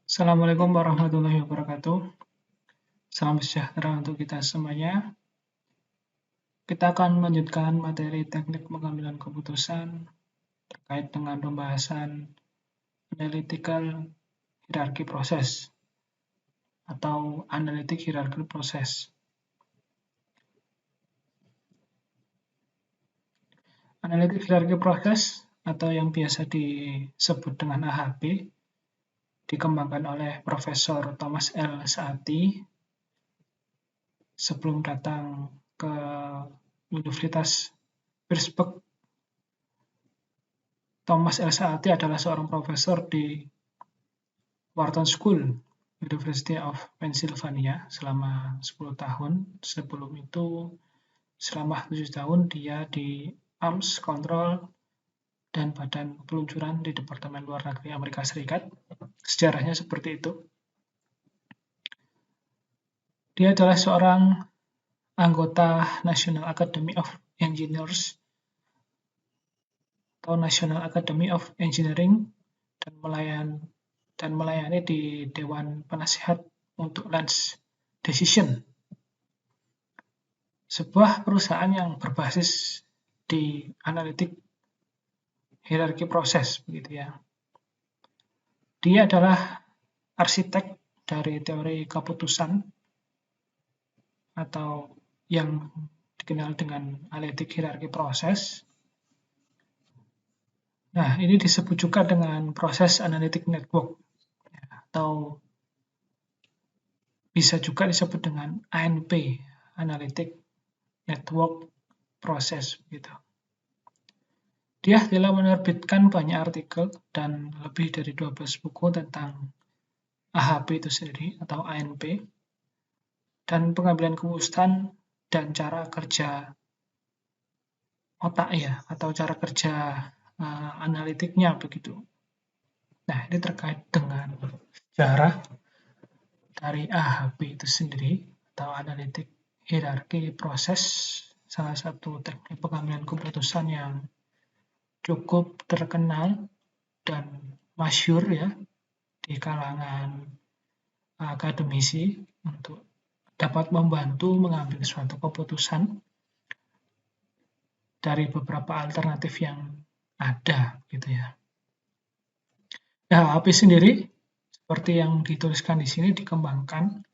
Assalamualaikum warahmatullahi wabarakatuh. Salam sejahtera untuk kita semuanya. Kita akan melanjutkan materi teknik pengambilan keputusan terkait dengan pembahasan analytical hierarchy process atau analytic hierarchy process. Analytic hierarchy process atau yang biasa disebut dengan AHP dikembangkan oleh Profesor Thomas L. Saati sebelum datang ke Universitas Pittsburgh. Thomas L. Saati adalah seorang profesor di Wharton School, University of Pennsylvania selama 10 tahun. Sebelum itu, selama 7 tahun dia di Arms Control dan Badan Peluncuran di Departemen Luar Negeri Amerika Serikat. Sejarahnya seperti itu. Dia adalah seorang anggota National Academy of Engineers atau National Academy of Engineering dan melayani di Dewan Penasihat untuk Land Decision, sebuah perusahaan yang berbasis di analytic hierarchy process, begitu ya. Dia adalah arsitek dari teori keputusan atau yang dikenal dengan analytic hierarchy process. Nah, ini disebut juga dengan proses analytic network atau bisa juga disebut dengan ANP, analytic network process gitu. Dia telah menerbitkan banyak artikel dan lebih dari 12 buku tentang AHP itu sendiri atau ANP dan pengambilan keputusan dan cara kerja otak ya atau cara kerja analitiknya begitu. Nah, ini terkait dengan sejarah dari AHP itu sendiri atau analytic hierarchy process, salah satu teknik pengambilan keputusan yang cukup terkenal dan masyhur ya di kalangan akademisi untuk dapat membantu mengambil suatu keputusan dari beberapa alternatif yang ada gitu ya. Nah, AHP sendiri seperti yang dituliskan di sini dikembangkan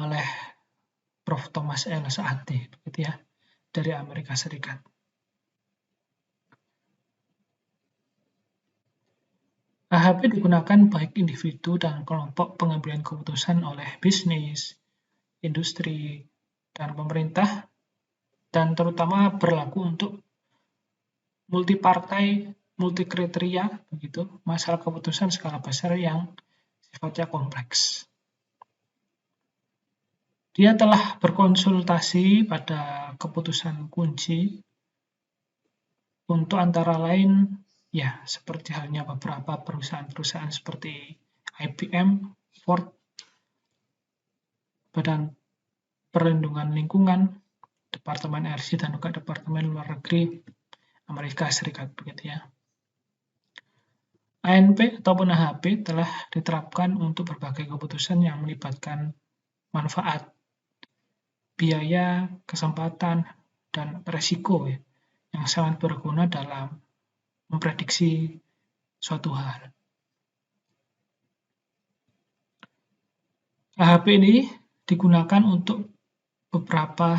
oleh Prof. Thomas L. Saati gitu ya, dari Amerika Serikat. AHP digunakan baik individu dan kelompok pengambilan keputusan oleh bisnis, industri, dan pemerintah, dan terutama berlaku untuk multipartai, multikriteria, begitu, masalah keputusan skala besar yang sifatnya kompleks. Dia telah berkonsultasi pada keputusan kunci untuk antara lain ya seperti halnya beberapa perusahaan-perusahaan seperti IBM, Ford, Badan Perlindungan Lingkungan, Departemen Energi dan juga Departemen Luar Negeri Amerika Serikat begitu ya. ANP ataupun AHP telah diterapkan untuk berbagai keputusan yang melibatkan manfaat, biaya, kesempatan, dan resiko ya, yang sangat berguna dalam memprediksi suatu hal. AHP ini digunakan untuk beberapa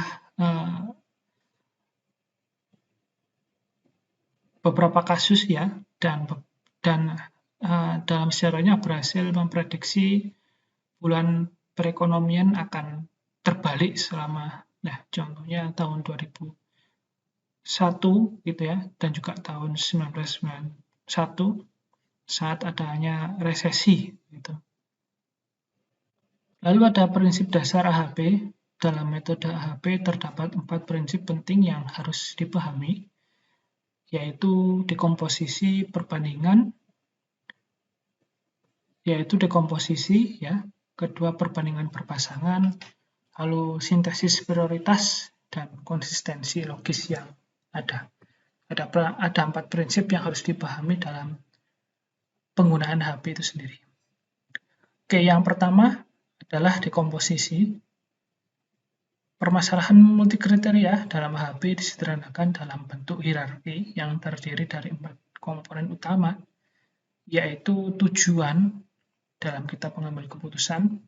kasus ya, dan dalam sejarahnya berhasil memprediksi bulan perekonomian akan terbalik selama, nah contohnya tahun 2001 gitu ya, dan juga tahun 1991 saat adanya resesi gitu. Lalu ada prinsip dasar AHP. Dalam metode AHP terdapat 4 prinsip penting yang harus dipahami, yaitu dekomposisi perbandingan, yaitu dekomposisi ya, kedua perbandingan berpasangan, lalu sintesis prioritas dan konsistensi logis yang ada. Ada 4 prinsip yang harus dipahami dalam penggunaan AHP itu sendiri. Oke, yang pertama adalah dekomposisi. Permasalahan multikriteria dalam HB disederhanakan dalam bentuk hierarki yang terdiri dari 4 komponen utama, yaitu tujuan dalam kita mengambil keputusan,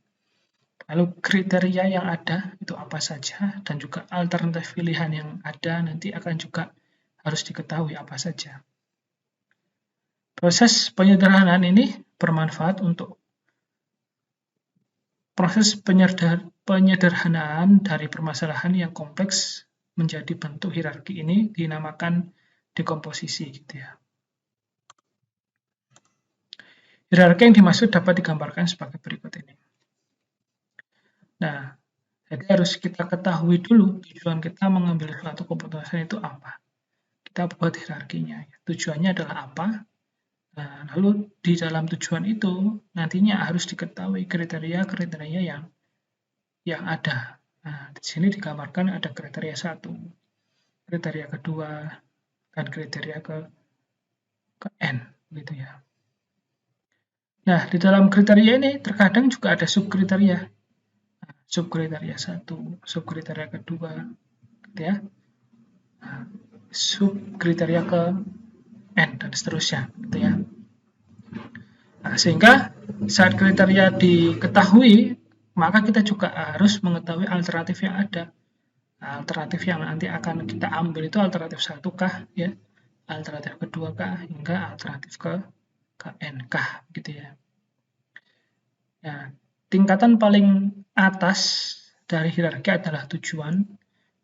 lalu kriteria yang ada itu apa saja, dan juga alternatif pilihan yang ada nanti akan juga harus diketahui apa saja. Proses penyederhanaan ini bermanfaat untuk proses penyederhanaan dari permasalahan yang kompleks menjadi bentuk hierarki ini dinamakan dekomposisi gitu ya. Hierarki yang dimaksud dapat digambarkan sebagai berikut ini. Nah, jadi harus kita ketahui dulu tujuan kita mengambil suatu keputusan itu apa. Kita buat hierarkinya. Tujuannya adalah apa? Nah, lalu di dalam tujuan itu nantinya harus diketahui kriteria-kriteria yang ada. Nah, di sini digambarkan ada kriteria 1, kriteria kedua, dan kriteria ke N, gitu ya. Nah, di dalam kriteria ini terkadang juga ada subkriteria. Nah, subkriteria 1, subkriteria kedua, gitu ya. Nah, subkriteria ke N, dan seterusnya, gitu ya. Nah, sehingga saat kriteria diketahui, maka kita juga harus mengetahui alternatif yang ada. Nah, alternatif yang nanti akan kita ambil itu alternatif 1 kah, ya, alternatif kedua kah, hingga alternatif ke N kah, gitu ya. Nah, tingkatan paling atas dari hierarki adalah tujuan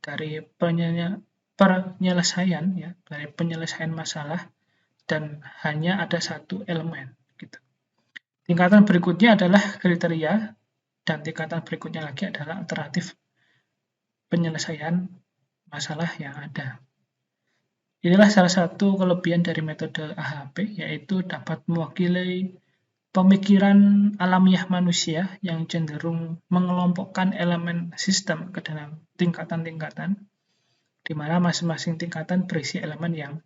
dari penyelesaian, ya, dari penyelesaian masalah, dan hanya ada satu elemen, gitu. Tingkatan berikutnya adalah kriteria, dan tingkatan berikutnya lagi adalah alternatif penyelesaian masalah yang ada. Inilah salah satu kelebihan dari metode AHP, yaitu dapat mewakili pemikiran alamiah manusia yang cenderung mengelompokkan elemen sistem ke dalam tingkatan-tingkatan, di mana masing-masing tingkatan berisi elemen yang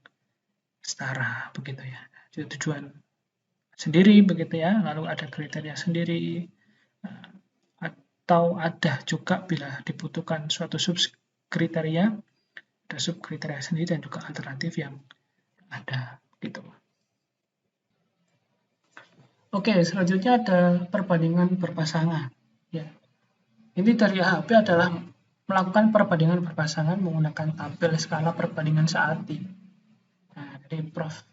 setara, begitu ya. Jadi tujuan sendiri, begitu ya, lalu ada kriteria sendiri, atau ada juga bila dibutuhkan suatu subkriteria, ada subkriteria sendiri dan juga alternatif yang ada, gitu. Oke, selanjutnya ada perbandingan berpasangan. Ya. Ini dari AHP adalah melakukan perbandingan berpasangan menggunakan tabel skala perbandingan Saati. Nah, dari Prof.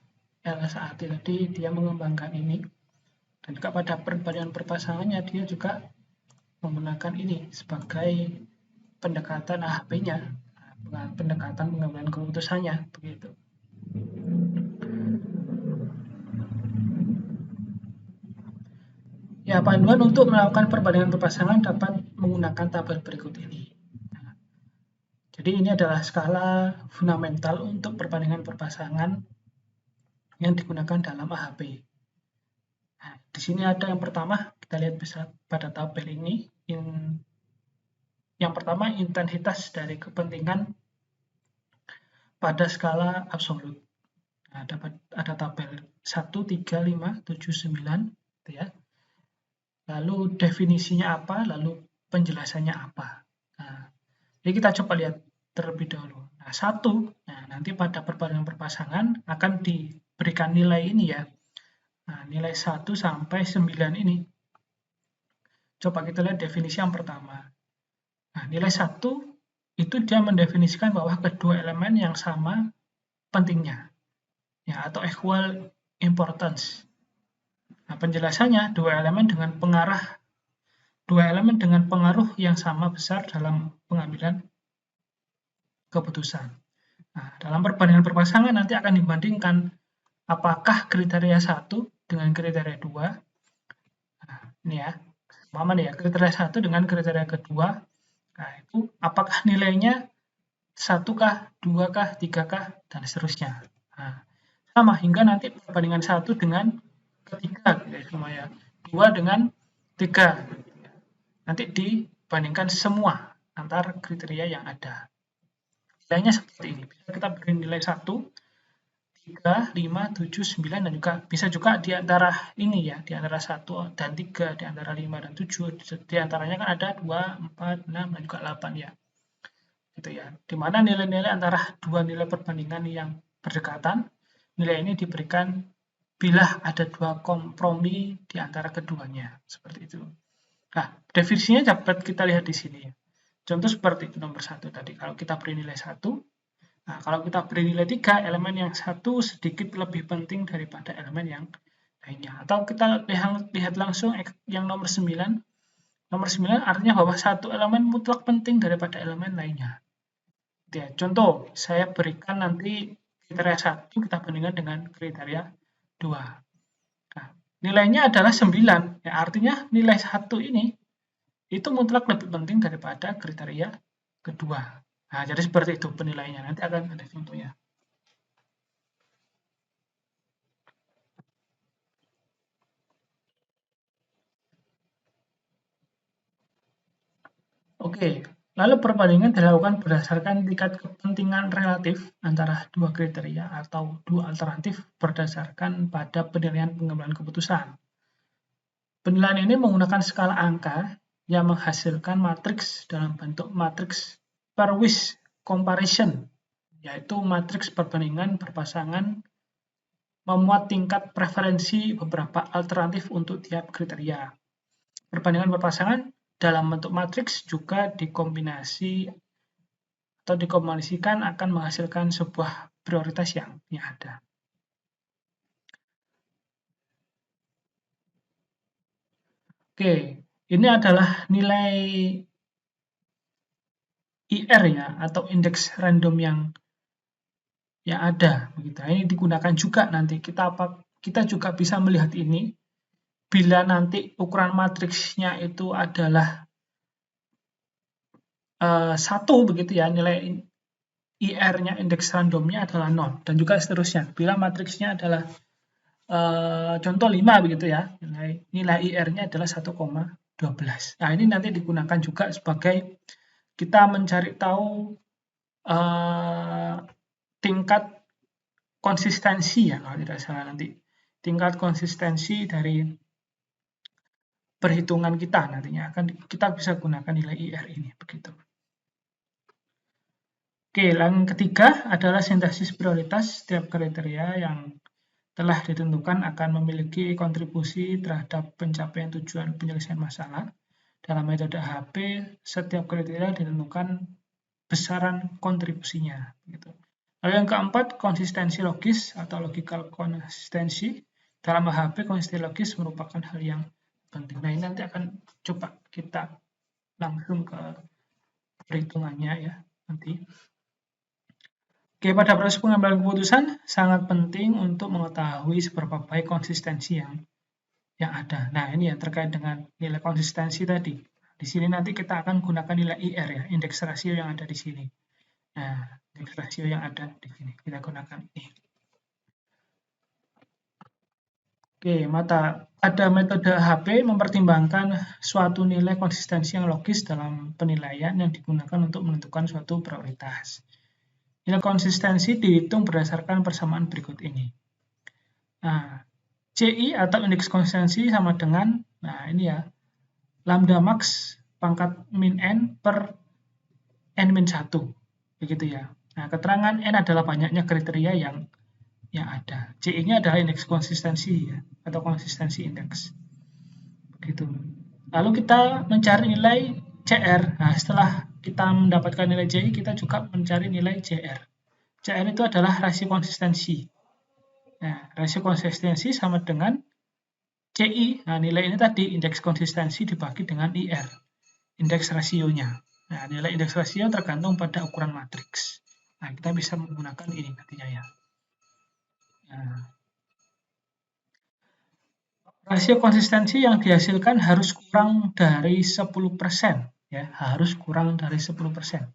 L. Saati tadi dia mengembangkan ini. Dan juga pada perbandingan berpasangannya dia juga menggunakan ini sebagai pendekatan AHP-nya, pendekatan pengambilan keputusannya, begitu. Ya, panduan untuk melakukan perbandingan berpasangan dapat menggunakan tabel berikut ini. Nah, jadi ini adalah skala fundamental untuk perbandingan berpasangan yang digunakan dalam AHP. Nah, di sini ada yang pertama, kita lihat bisa pada tabel ini. Yang pertama, intensitas dari kepentingan pada skala absolut. Nah, ada tabel 1, 3, 5, 7, 9, gitu ya. Lalu definisinya apa, lalu penjelasannya apa. Nah, jadi kita coba lihat terlebih dahulu. Nah, 1, nah nanti pada perbandingan berpasangan akan diberikan nilai ini ya. Nah, nilai 1 sampai 9 ini. Coba kita lihat definisi yang pertama. Nah, nilai 1 itu dia mendefinisikan bahwa kedua elemen yang sama pentingnya, ya, atau equal importance. Nah, penjelasannya dua elemen dengan pengaruh yang sama besar dalam pengambilan keputusan. Nah, dalam perbandingan berpasangan nanti akan dibandingkan apakah kriteria 1 dengan kriteria 2. Nah, ini ya, sama nih ya, kriteria 1 dengan kriteria kedua. Nah, itu apakah nilainya 1 kah, 2 kah, 3 kah, dan seterusnya. Nah, sama hingga nanti perbandingan 1 dengan ketiga, gitu ya, semua ya. 2 dengan 3. Nanti dibandingkan semua antar kriteria yang ada. Nilainya seperti ini. Bisa kita beri nilai 1, 3, 5, 7, 9, dan juga bisa juga di antara ini ya, di antara 1 dan 3, di antara 5 dan 7, di antaranya kan ada 2, 4, 6, dan juga 8 ya. Gitu ya. Di mana nilai-nilai antara dua nilai perbandingan yang berdekatan, nilai ini diberikan bila ada dua kompromi di antara keduanya, seperti itu. Nah, definisinya dapat kita lihat di sini ya. Contoh seperti nomor 1 tadi, kalau kita beri nilai 1, nah kalau kita beri nilai 3, elemen yang satu sedikit lebih penting daripada elemen yang lainnya. Atau kita lihat langsung yang nomor 9. Nomor 9 artinya bahwa satu elemen mutlak penting daripada elemen lainnya. Ya, contoh, saya berikan nanti kriteria 1 kita bandingkan dengan kriteria 2. Nah, nilainya adalah 9, ya, artinya nilai 1 ini itu mutlak lebih penting daripada kriteria kedua. Nah, jadi seperti itu penilaiannya. Nanti akan ada contohnya. Oke, lalu perbandingan dilakukan berdasarkan tingkat kepentingan relatif antara dua kriteria atau dua alternatif berdasarkan pada penilaian pengambilan keputusan. Penilaian ini menggunakan skala angka yang menghasilkan matriks dalam bentuk matriks pairwise comparison, yaitu matriks perbandingan berpasangan memuat tingkat preferensi beberapa alternatif untuk tiap kriteria. Perbandingan berpasangan dalam bentuk matriks juga dikombinasi atau dikombinasikan akan menghasilkan sebuah prioritas yang ada. Oke, ini adalah nilai IR ya, atau indeks random yang ada. Begitu. Ini digunakan juga nanti kita juga bisa melihat ini bila nanti ukuran matriksnya itu adalah 1 begitu ya, nilai IR-nya, indeks randomnya adalah 0 dan juga seterusnya. Bila matriksnya adalah contoh 5 begitu ya, nilai IR-nya adalah 1,12. Nah, ini nanti digunakan juga sebagai kita mencari tahu tingkat konsistensi ya, kalau tidak salah nanti. Tingkat konsistensi dari perhitungan kita nantinya kita bisa gunakan nilai IR ini begitu. Oke, yang ketiga adalah sintesis prioritas. Setiap kriteria yang telah ditentukan akan memiliki kontribusi terhadap pencapaian tujuan penyelesaian masalah. Dalam metode HP, setiap kriteria ditentukan besaran kontribusinya. Gitu. Lalu yang keempat, konsistensi logis atau logical konsistensi. Dalam HP, konsistensi logis merupakan hal yang penting. Nah, ini nanti akan coba kita langsung ke perhitungannya ya nanti. Oke, pada proses pengambilan keputusan sangat penting untuk mengetahui seberapa baik konsistensi yang ada. Nah, ini ya terkait dengan nilai konsistensi tadi. Di sini nanti kita akan gunakan nilai IR ya, indeks rasio yang ada di sini. Nah, indeks rasio yang ada di sini kita gunakan ini. Oke, pada metode HP mempertimbangkan suatu nilai konsistensi yang logis dalam penilaian yang digunakan untuk menentukan suatu prioritas. Nilai konsistensi dihitung berdasarkan persamaan berikut ini. Nah, CI atau indeks konsistensi sama dengan, nah ini ya, lambda max pangkat min N per N-1. Begitu ya. Nah, keterangan N adalah banyaknya kriteria yang ada. CI-nya adalah indeks konsistensi ya, atau konsistensi indeks. Begitu. Lalu kita mencari nilai CR. Nah, setelah kita mendapatkan nilai CI, kita juga mencari nilai CR. CR itu adalah rasio konsistensi. Nah, rasio konsistensi sama dengan CI. Nah, nilai ini tadi indeks konsistensi dibagi dengan IR, indeks rasionya. Nah, nilai indeks rasio tergantung pada ukuran matriks. Nah, kita bisa menggunakan ini nantinya ya. Nah, rasio konsistensi yang dihasilkan harus kurang dari 10%, ya, harus kurang dari 10%.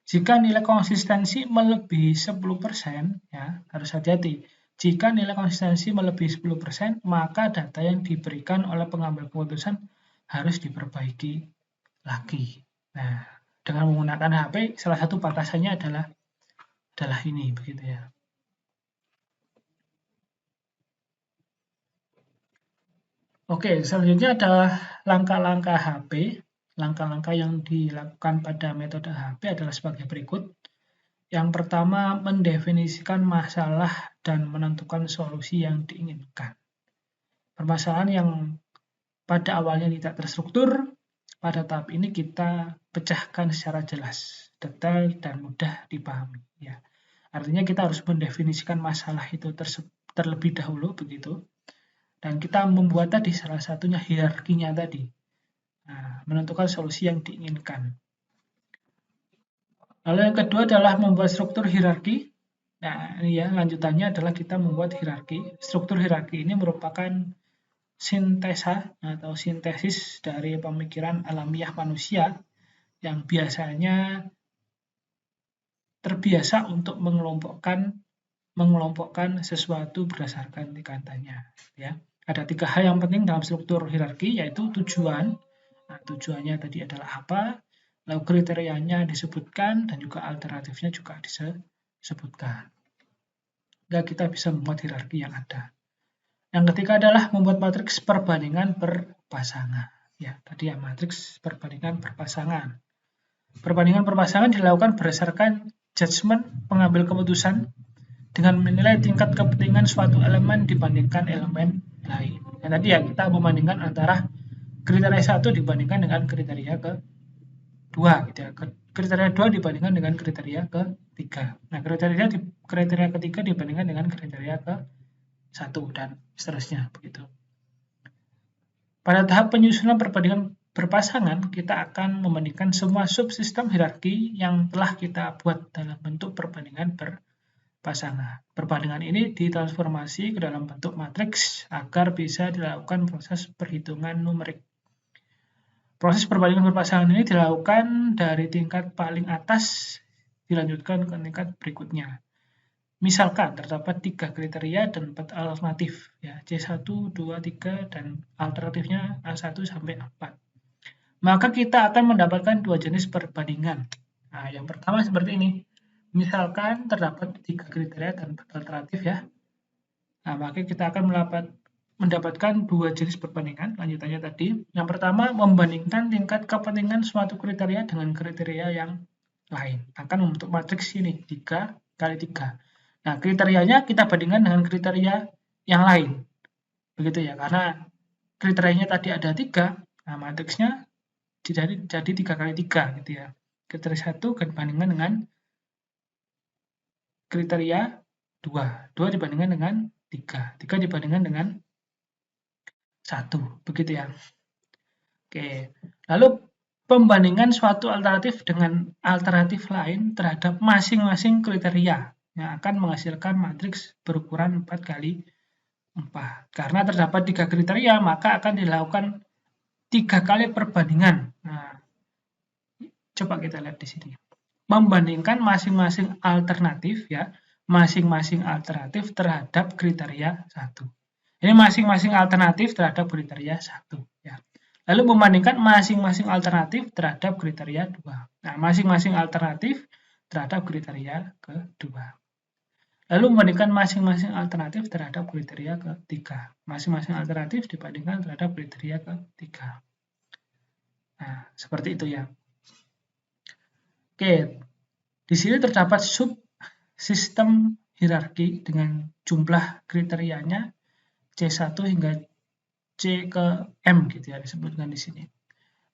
Jika nilai konsistensi melebihi 10%, ya, harus hati-hati. Jika nilai konsistensi melebihi 10%, maka data yang diberikan oleh pengambil keputusan harus diperbaiki lagi. Nah, dengan menggunakan HP, salah satu batasannya adalah ini, begitu ya. Oke, selanjutnya adalah langkah-langkah HP. Langkah-langkah yang dilakukan pada metode HP adalah sebagai berikut. Yang pertama, mendefinisikan masalah dan menentukan solusi yang diinginkan. Permasalahan yang pada awalnya tidak terstruktur, pada tahap ini kita pecahkan secara jelas, detail, dan mudah dipahami. Ya. Artinya kita harus mendefinisikan masalah itu terlebih dahulu begitu. Dan kita membuat tadi salah satunya hierarkinya tadi. Nah, menentukan solusi yang diinginkan. Lalu yang kedua adalah membuat struktur hierarki. Nah, ini ya lanjutannya adalah kita membuat hierarki. Struktur hierarki ini merupakan sintesa atau sintesis dari pemikiran alamiah manusia yang biasanya terbiasa untuk mengelompokkan sesuatu berdasarkan tingkatannya. Ya. Ada 3 hal yang penting dalam struktur hierarki, yaitu tujuan. Nah, tujuannya tadi adalah apa, lalu kriterianya disebutkan, dan juga alternatifnya juga disebutkan. Sehingga kita bisa membuat hierarki yang ada. Yang ketiga adalah membuat matriks perbandingan berpasangan. Ya, tadi ya matriks perbandingan berpasangan. Perbandingan berpasangan dilakukan berdasarkan judgement pengambil keputusan dengan menilai tingkat kepentingan suatu elemen dibandingkan elemen lain. Yang tadi ya kita membandingkan antara kriteria 1 dibandingkan dengan kriteria ke-2 gitu ya. Kriteria 2 dibandingkan dengan kriteria ke-3. Nah, kriteria ketiga dibandingkan dengan kriteria ke-1 dan seterusnya begitu. Pada tahap penyusunan perbandingan berpasangan, kita akan membandingkan semua subsistem hierarki yang telah kita buat dalam bentuk perbandingan berpasangan. Perbandingan ini ditransformasi ke dalam bentuk matriks agar bisa dilakukan proses perhitungan numerik. Proses perbandingan berpasangan ini dilakukan dari tingkat paling atas dilanjutkan ke tingkat berikutnya. Misalkan terdapat 3 kriteria dan 4 alternatif, ya, C1, 2, 3, dan alternatifnya A1 sampai A4. Maka kita akan mendapatkan 2 jenis perbandingan. Nah, yang pertama seperti ini. Misalkan terdapat 3 kriteria dan 4 alternatif ya. Nah, maka kita akan mendapatkan 2 jenis perbandingan. Lanjutannya tadi. Yang pertama, membandingkan tingkat kepentingan suatu kriteria dengan kriteria yang lain. Akan membentuk matriks ini, 3 kali 3. Nah, kriterianya kita bandingkan dengan kriteria yang lain. Begitu ya, karena kriterianya tadi ada 3, nah matriksnya jadi 3 kali 3 gitu ya. Kriteria 1 dibandingkan dengan kriteria 2. 2 dibandingkan dengan 3. 3 dibandingkan dengan 1. Begitu ya. Oke. Lalu pembandingan suatu alternatif dengan alternatif lain terhadap masing-masing kriteria yang akan menghasilkan matriks berukuran 4 kali 4. Karena terdapat 3 kriteria, maka akan dilakukan 3 kali perbandingan. Nah, coba kita lihat di sini. Membandingkan masing-masing alternatif ya, masing-masing alternatif terhadap kriteria 1. Ini masing-masing alternatif terhadap kriteria 1 ya. Lalu membandingkan masing-masing alternatif terhadap kriteria 2. Nah, masing-masing alternatif terhadap kriteria kedua. Lalu membandingkan masing-masing alternatif terhadap kriteria ketiga. Masing-masing alternatif dibandingkan terhadap kriteria ketiga. Nah, seperti itu ya. Oke, di sini terdapat subsistem hierarki dengan jumlah kriterianya C1 hingga C ke M gitu ya disebutkan di sini.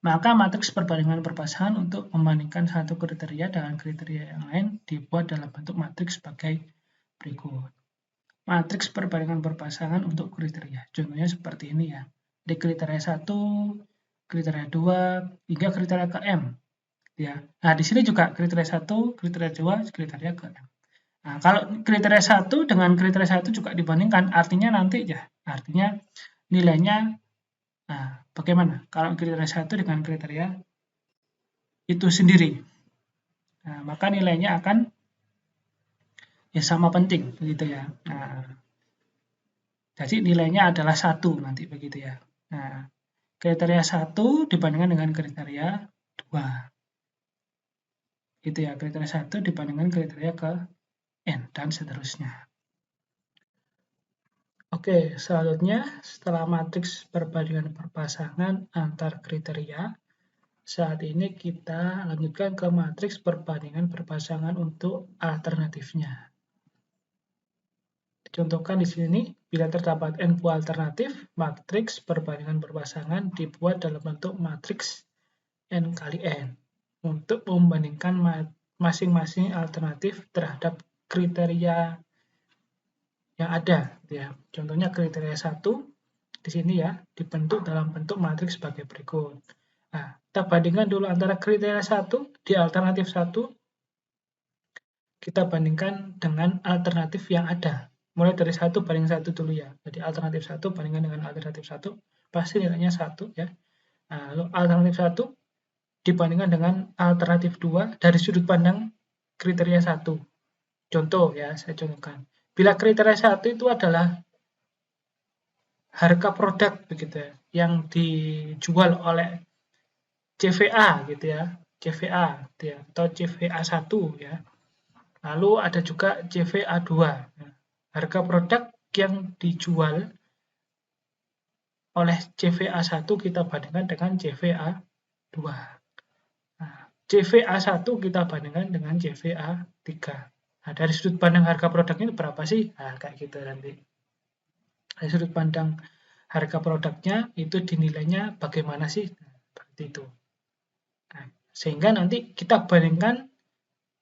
Maka matriks perbandingan berpasangan untuk membandingkan satu kriteria dengan kriteria yang lain dibuat dalam bentuk matriks sebagai berikut. Matriks perbandingan berpasangan untuk kriteria. Contohnya seperti ini ya. Di kriteria 1, kriteria 2, hingga kriteria ke M. Ya. Nah, di sini juga kriteria 1, kriteria 2, kriteria ke M. Nah, kalau kriteria 1 dengan kriteria 1 juga dibandingkan, artinya nanti ya, artinya nilainya, nah, bagaimana? Kalau kriteria 1 dengan kriteria itu sendiri. Nah, maka nilainya akan ya sama penting begitu ya. Nah, jadi nilainya adalah 1 nanti begitu ya. Nah, kriteria 1 dibandingkan dengan kriteria 2. Gitu ya, kriteria 1 dibandingkan kriteria ke N dan seterusnya. Oke, selanjutnya setelah matriks perbandingan berpasangan antar kriteria, saat ini kita lanjutkan ke matriks perbandingan berpasangan untuk alternatifnya. Dicontohkan di sini, bila terdapat n buah alternatif, matriks perbandingan berpasangan dibuat dalam bentuk matriks n kali n untuk membandingkan masing-masing alternatif terhadap kriteria yang ada. Ya. Contohnya kriteria 1 di sini ya, dibentuk dalam bentuk matriks sebagai berikut. Nah, kita bandingkan dulu antara kriteria 1 di alternatif 1, kita bandingkan dengan alternatif yang ada. Mulai dari 1 banding 1 dulu ya. Jadi alternatif 1 bandingkan dengan alternatif 1, pasti nilainya 1 ya. Nah, lalu alternatif 1 dibandingkan dengan alternatif 2 dari sudut pandang kriteria 1. Contoh ya, saya contohkan. Bila kriteria 1 itu adalah harga produk begitu ya, yang dijual oleh CVA gitu ya, CVA gitu ya, atau CVA 1 ya. Lalu ada juga CVA 2. Harga produk yang dijual oleh CVA 1 kita bandingkan dengan CVA 2. Nah, CVA 1 kita bandingkan dengan CVA 3. Nah, dari sudut pandang harga produknya itu berapa sih? Nah, kayak gitu nanti. Dari sudut pandang harga produknya itu dinilainya bagaimana sih? Nah, seperti itu. Nah, sehingga nanti kita bandingkan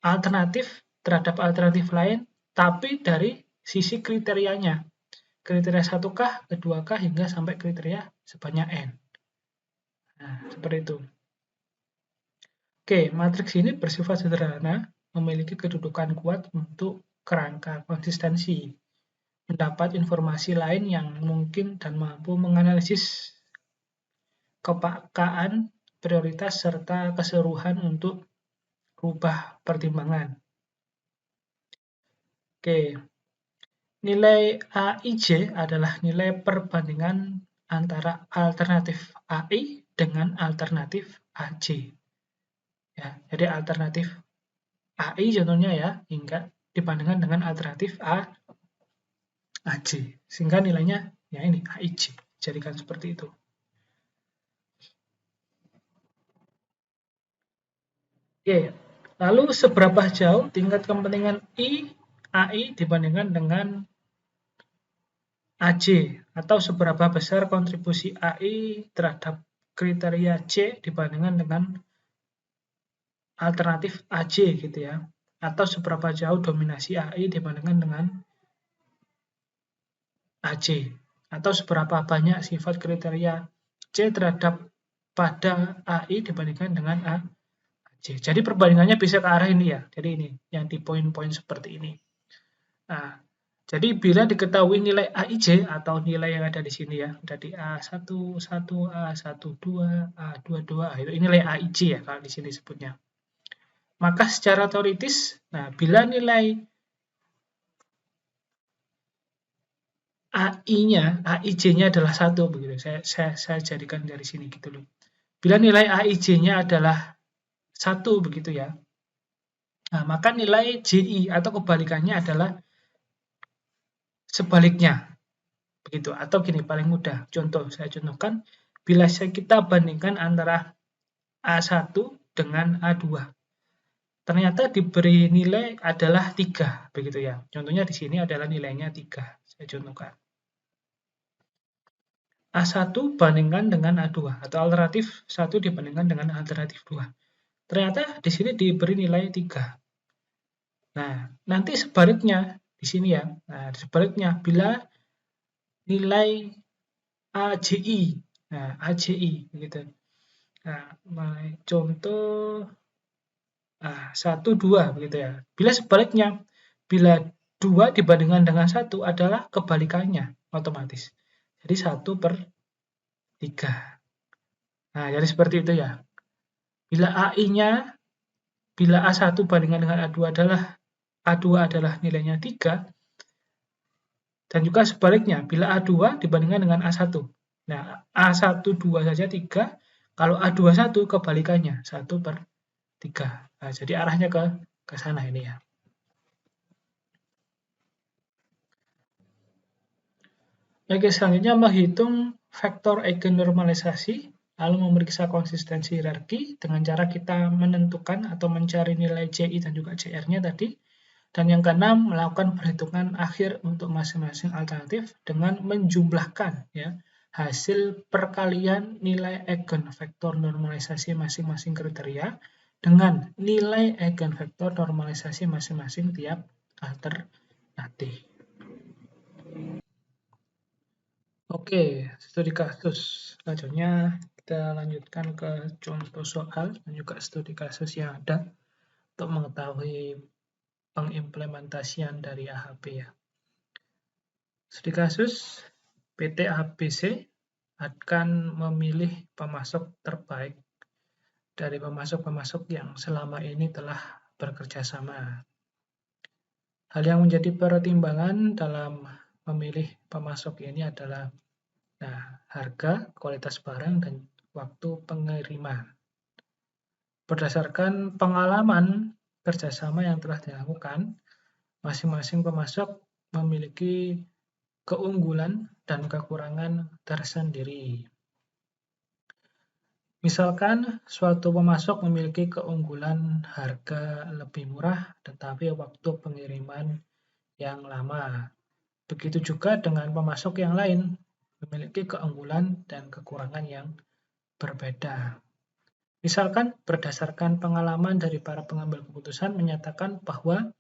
alternatif terhadap alternatif lain, tapi dari sisi kriterianya. Kriteria 1-kah, kedua-kah, hingga sampai kriteria sebanyak N. Nah, seperti itu. Oke, matriks ini bersifat sederhana, memiliki kedudukan kuat untuk kerangka konsistensi, mendapat informasi lain yang mungkin dan mampu menganalisis kepekaan, prioritas, serta keseluruhan untuk rubah pertimbangan. Oke, nilai AIJ adalah nilai perbandingan antara alternatif AI dengan alternatif AC. Ya, jadi alternatif AI contohnya ya, hingga dibandingkan dengan alternatif AC. Sehingga nilainya ya ini AIJ. Jadikan seperti itu. Oke, lalu seberapa jauh tingkat kepentingan AI dibandingkan dengan AC, atau seberapa besar kontribusi AI terhadap kriteria C dibandingkan dengan alternatif AC gitu ya, atau seberapa jauh dominasi AI dibandingkan dengan AC, atau seberapa banyak sifat kriteria C terhadap pada AI dibandingkan dengan AC. Jadi perbandingannya bisa ke arah ini ya, jadi ini yang di poin-poin seperti ini. Nah, jadi bila diketahui nilai AIJ atau nilai yang ada di sini ya, ada di A11, A12, A22, itu nilai AIJ ya kalau di sini sebutnya. Maka secara teoritis, nah bila nilai AI-nya, AIJ-nya adalah 1 begitu. Saya jadikan dari sini gitu loh. Bila nilai AIJ-nya adalah 1 begitu ya. Nah, maka nilai JI atau kebalikannya adalah sebaliknya. Begitu. Atau gini, paling mudah. Contoh, saya contohkan, bila kita bandingkan antara A1 dengan A2. Ternyata diberi nilai adalah 3, begitu ya. Contohnya di sini adalah nilainya 3. Saya contohkan. A1 bandingkan dengan A2, atau alternatif 1 dibandingkan dengan alternatif 2. Ternyata di sini diberi nilai 3. Nah, nanti sebaliknya, di sini ya. Nah, sebaliknya, bila nilai AJI. Nah, AJI begitu. Nah, contoh 1 2 begitu ya. Bila sebaliknya, bila 2 dibandingkan dengan 1 adalah kebalikannya otomatis. Jadi 1/3. Nah, jadi seperti itu ya. Bila AI-nya bila A1 bandingkan dengan A2 adalah nilainya 3. Dan juga sebaliknya, bila A2 dibandingkan dengan A1. Nah, A1 2 saja 3, kalau A2 1 kebalikannya, 1/3. Nah, jadi arahnya ke sana ini ya. Oke, selanjutnya menghitung vektor eigennormalisasi, lalu memeriksa konsistensi hierarki dengan cara kita menentukan atau mencari nilai CI dan juga CR-nya tadi. Dan yang keenam, melakukan perhitungan akhir untuk masing-masing alternatif dengan menjumlahkan ya hasil perkalian nilai eigenvektor normalisasi masing-masing kriteria dengan nilai eigenvektor normalisasi masing-masing tiap alternatif. Oke, studi kasus. Selanjutnya kita lanjutkan ke contoh soal dan juga studi kasus yang ada untuk mengetahui pengimplementasian dari AHP ya. Studi kasus, PT ABC akan memilih pemasok terbaik dari pemasok-pemasok yang selama ini telah bekerja sama. Hal yang menjadi pertimbangan dalam memilih pemasok ini adalah harga, kualitas barang, dan waktu pengiriman. Berdasarkan pengalaman kerjasama yang telah dilakukan, masing-masing pemasok memiliki keunggulan dan kekurangan tersendiri. Misalkan suatu pemasok memiliki keunggulan harga lebih murah tetapi waktu pengiriman yang lama. Begitu juga dengan pemasok yang lain memiliki keunggulan dan kekurangan yang berbeda. Misalkan berdasarkan pengalaman dari para pengambil keputusan menyatakan bahwa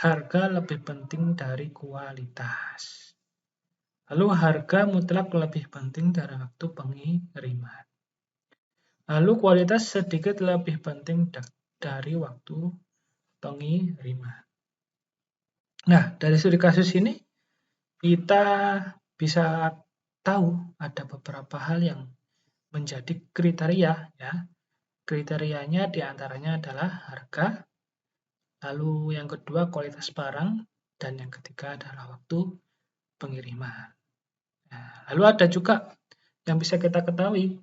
harga lebih penting dari kualitas. Lalu harga mutlak lebih penting dari waktu pengiriman. Lalu kualitas sedikit lebih penting dari waktu pengiriman. Nah, dari studi kasus ini kita bisa tahu ada beberapa hal yang menjadi kriteria ya. Kriterianya diantaranya adalah harga, lalu yang kedua kualitas barang, dan yang ketiga adalah waktu pengiriman. Nah, lalu ada juga yang bisa kita ketahui.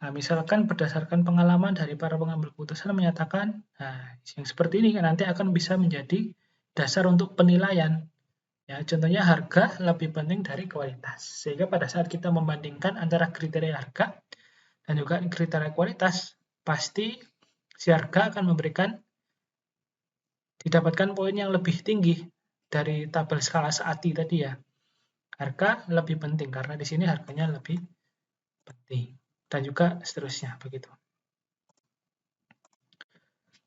Nah, misalkan berdasarkan pengalaman dari para pengambil keputusan menyatakan, yang seperti ini nanti akan bisa menjadi dasar untuk penilaian. Ya, contohnya harga lebih penting dari kualitas. Sehingga pada saat kita membandingkan antara kriteria harga dan juga kriteria kualitas, pasti si harga akan didapatkan poin yang lebih tinggi dari tabel skala SATI tadi ya. Harga lebih penting karena di sini harganya lebih penting dan juga seterusnya begitu.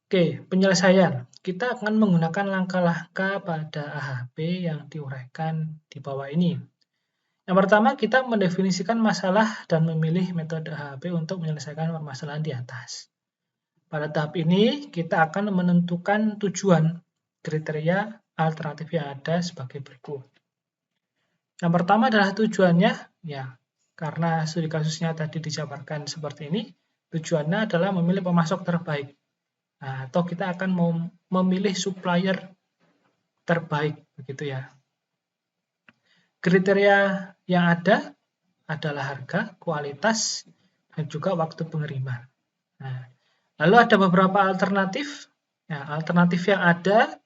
Oke, penyelesaian. Kita akan menggunakan langkah-langkah pada AHP yang diuraikan di bawah ini. Yang pertama, kita mendefinisikan masalah dan memilih metode AHP untuk menyelesaikan permasalahan di atas. Pada tahap ini, kita akan menentukan tujuan kriteria alternatif yang ada sebagai berikut. Yang pertama adalah tujuannya, ya, karena studi kasusnya tadi dijabarkan seperti ini, tujuannya adalah memilih pemasok terbaik. Nah, atau kita akan memilih supplier terbaik, begitu ya. Kriteria yang ada adalah harga, kualitas, dan juga waktu pengiriman. Nah, lalu ada beberapa alternatif. Nah, alternatif yang ada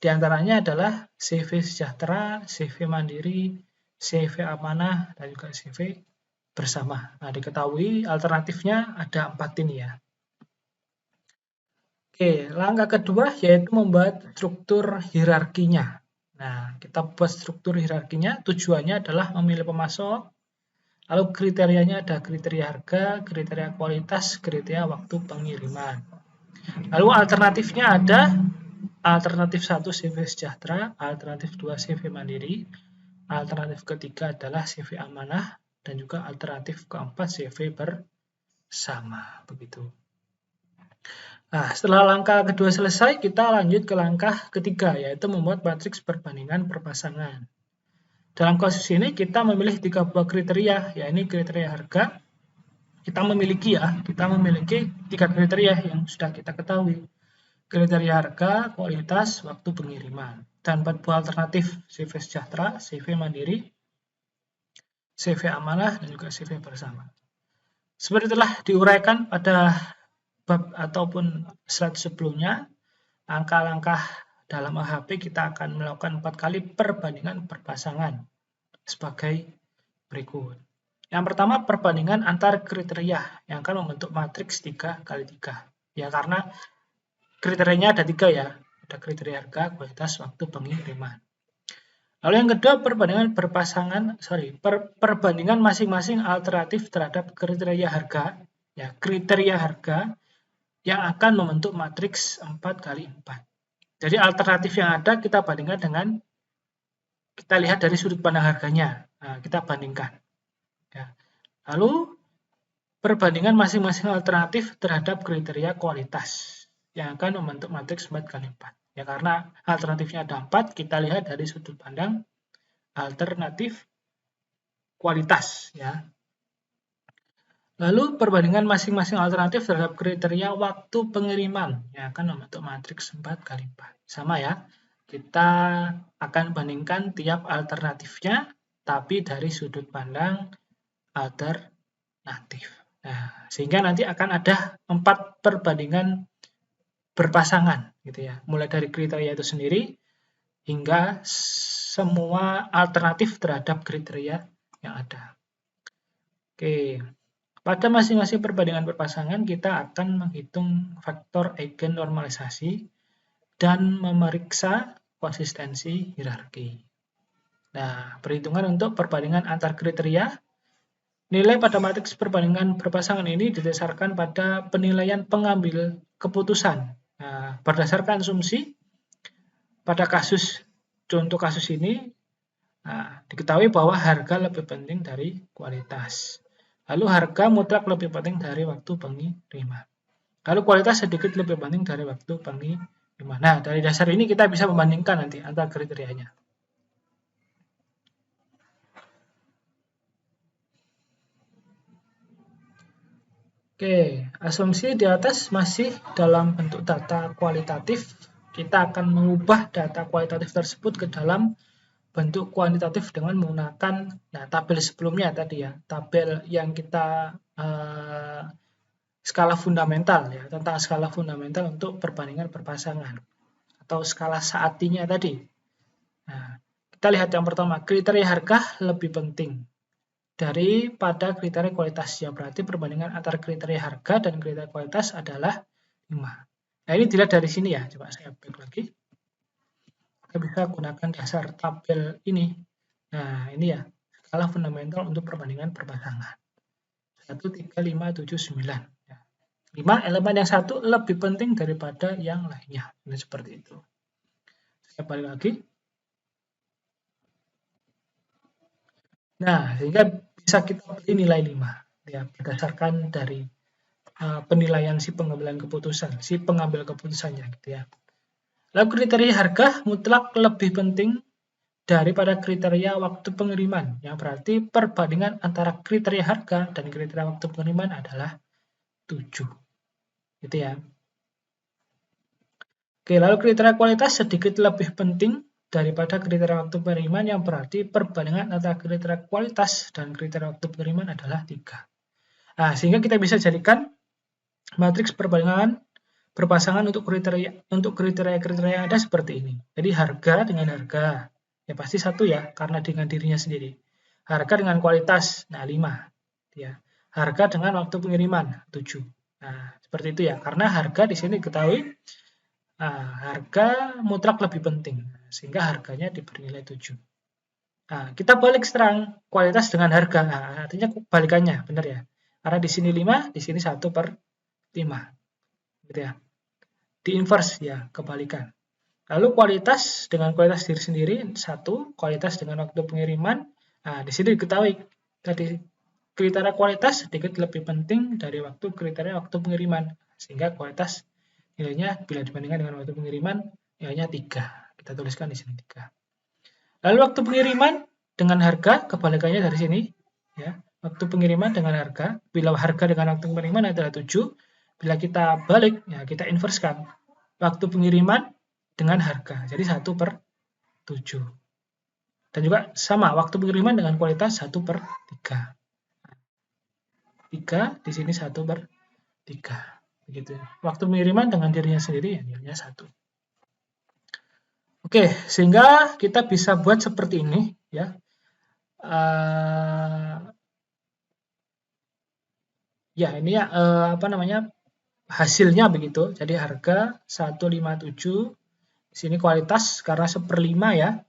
diantaranya adalah CV sejahtera, CV mandiri, CV amanah, dan juga CV bersama. Nah, diketahui alternatifnya ada 4 ini ya. Oke, langkah kedua yaitu membuat struktur hierarkinya. Nah, kita buat struktur hierarkinya, tujuannya adalah memilih pemasok, lalu kriterianya ada kriteria harga, kriteria kualitas, kriteria waktu pengiriman. Lalu alternatifnya ada alternatif 1 CV sejahtera, alternatif 2 CV mandiri, alternatif ketiga adalah CV amanah, dan juga alternatif keempat CV bersama, begitu. Nah, setelah langkah kedua selesai, kita lanjut ke langkah ketiga, yaitu membuat matriks perbandingan berpasangan. Dalam kasus ini, kita memilih 3 buah kriteria, yaitu kriteria harga. Kita memiliki 3 kriteria yang sudah kita ketahui. Kriteria harga, kualitas, waktu pengiriman. Dan 4 buah alternatif, CV sejahtera, CV mandiri, CV amanah, dan juga CV bersama. Seperti telah diuraikan pada bab ataupun slide sebelumnya, langkah-langkah dalam AHP kita akan melakukan 4 kali perbandingan berpasangan. sebagai berikut. Yang pertama, perbandingan antar kriteria yang akan membentuk matriks 3x3. Ya, karena kriterianya ada 3 ya. Ada kriteria harga, kualitas, waktu pengiriman. Lalu yang kedua, perbandingan masing-masing alternatif terhadap kriteria harga, ya, kriteria harga yang akan membentuk matriks 4x4. Jadi alternatif yang ada kita bandingkan dengan, kita lihat dari sudut pandang harganya. Nah, kita bandingkan. Ya. Lalu perbandingan masing-masing alternatif terhadap kriteria kualitas yang akan membentuk matriks 4x4. Ya, karena alternatifnya ada 4, kita lihat dari sudut pandang alternatif kualitas. Ya. Lalu perbandingan masing-masing alternatif terhadap kriteria waktu pengiriman yang akan membentuk matriks 4x4. Sama ya, kita akan bandingkan tiap alternatifnya, tapi dari sudut pandang alternatif. Nah, sehingga nanti akan ada 4 perbandingan berpasangan, gitu ya. Mulai dari kriteria itu sendiri hingga semua alternatif terhadap kriteria yang ada. Oke. Pada masing-masing perbandingan berpasangan, kita akan menghitung faktor eigen normalisasi dan memeriksa konsistensi hierarki. Nah, perhitungan untuk perbandingan antar kriteria. Nilai pada matriks perbandingan berpasangan ini didasarkan pada penilaian pengambil keputusan. Nah, berdasarkan asumsi, pada contoh kasus ini, diketahui bahwa harga lebih penting dari kualitas. Lalu harga mutlak lebih penting dari waktu pengiriman. Lalu kualitas sedikit lebih penting dari waktu pengiriman. Nah, dari dasar ini kita bisa membandingkan nanti antara kriterianya. Oke, asumsi di atas masih dalam bentuk data kualitatif. Kita akan mengubah data kualitatif tersebut ke dalam bentuk kuantitatif dengan menggunakan tabel sebelumnya tadi ya, tabel yang kita skala fundamental ya, tentang skala fundamental untuk perbandingan berpasangan atau skala Saatinya tadi. Nah, kita lihat yang pertama, kriteria harga lebih penting daripada kriteria kualitas, ya berarti perbandingan antara kriteria harga dan kriteria kualitas adalah 5. Nah, ini dilihat dari sini ya, coba saya back lagi. Kita bisa gunakan dasar tabel ini. Nah, ini ya, skala fundamental untuk perbandingan berpasangan. 1, 3, 5, 7, 9. 5 elemen yang satu lebih penting daripada yang lainnya. Ini seperti itu. Saya balik lagi. Nah, sehingga bisa kita pilih nilai 5. Ya, berdasarkan dari penilaian si pengambil keputusannya gitu ya. Lalu kriteria harga mutlak lebih penting daripada kriteria waktu pengiriman, yang berarti perbandingan antara kriteria harga dan kriteria waktu pengiriman adalah 7. Gitu ya. Oke, lalu kriteria kualitas sedikit lebih penting daripada kriteria waktu pengiriman, yang berarti perbandingan antara kriteria kualitas dan kriteria waktu pengiriman adalah 3. Nah, sehingga kita bisa jadikan matriks perbandingan berpasangan untuk kriteria-kriteria yang ada seperti ini. Jadi harga dengan harga, ya pasti 1 ya, karena dengan dirinya sendiri. Harga dengan kualitas, nah 5. Ya. Harga dengan waktu pengiriman, 7. Nah, seperti itu ya, karena harga di sini diketahui harga mutlak lebih penting, sehingga harganya diberi nilai 7. Nah, kita balik sekarang kualitas dengan harga, nah, artinya balikannya, benar ya. Karena di sini 5, di sini 1/5. Gitu ya. Di inverse ya, kebalikan. Lalu kualitas dengan kualitas diri sendiri 1, kualitas dengan waktu pengiriman. Nah, di sini diketahui tadi kriteria kualitas sedikit lebih penting dari kriteria waktu pengiriman, sehingga kualitas nilainya bila dibandingkan dengan waktu pengiriman nilainya 3. Kita tuliskan di sini 3. Lalu waktu pengiriman dengan harga, kebalikannya dari sini ya. Waktu pengiriman dengan harga, bila harga dengan waktu pengiriman adalah 7, bila kita balik, ya kita inverskan waktu pengiriman dengan harga. Jadi 1/7. Dan juga sama, waktu pengiriman dengan kualitas 1/3. 3, di sini 1/3. Begitu. Waktu pengiriman dengan dirinya sendiri, ya nilainya 1. Oke, sehingga kita bisa buat seperti ini, ya. ya ini ya apa namanya hasilnya begitu. Jadi harga 157, di sini kualitas karena 1/5 ya,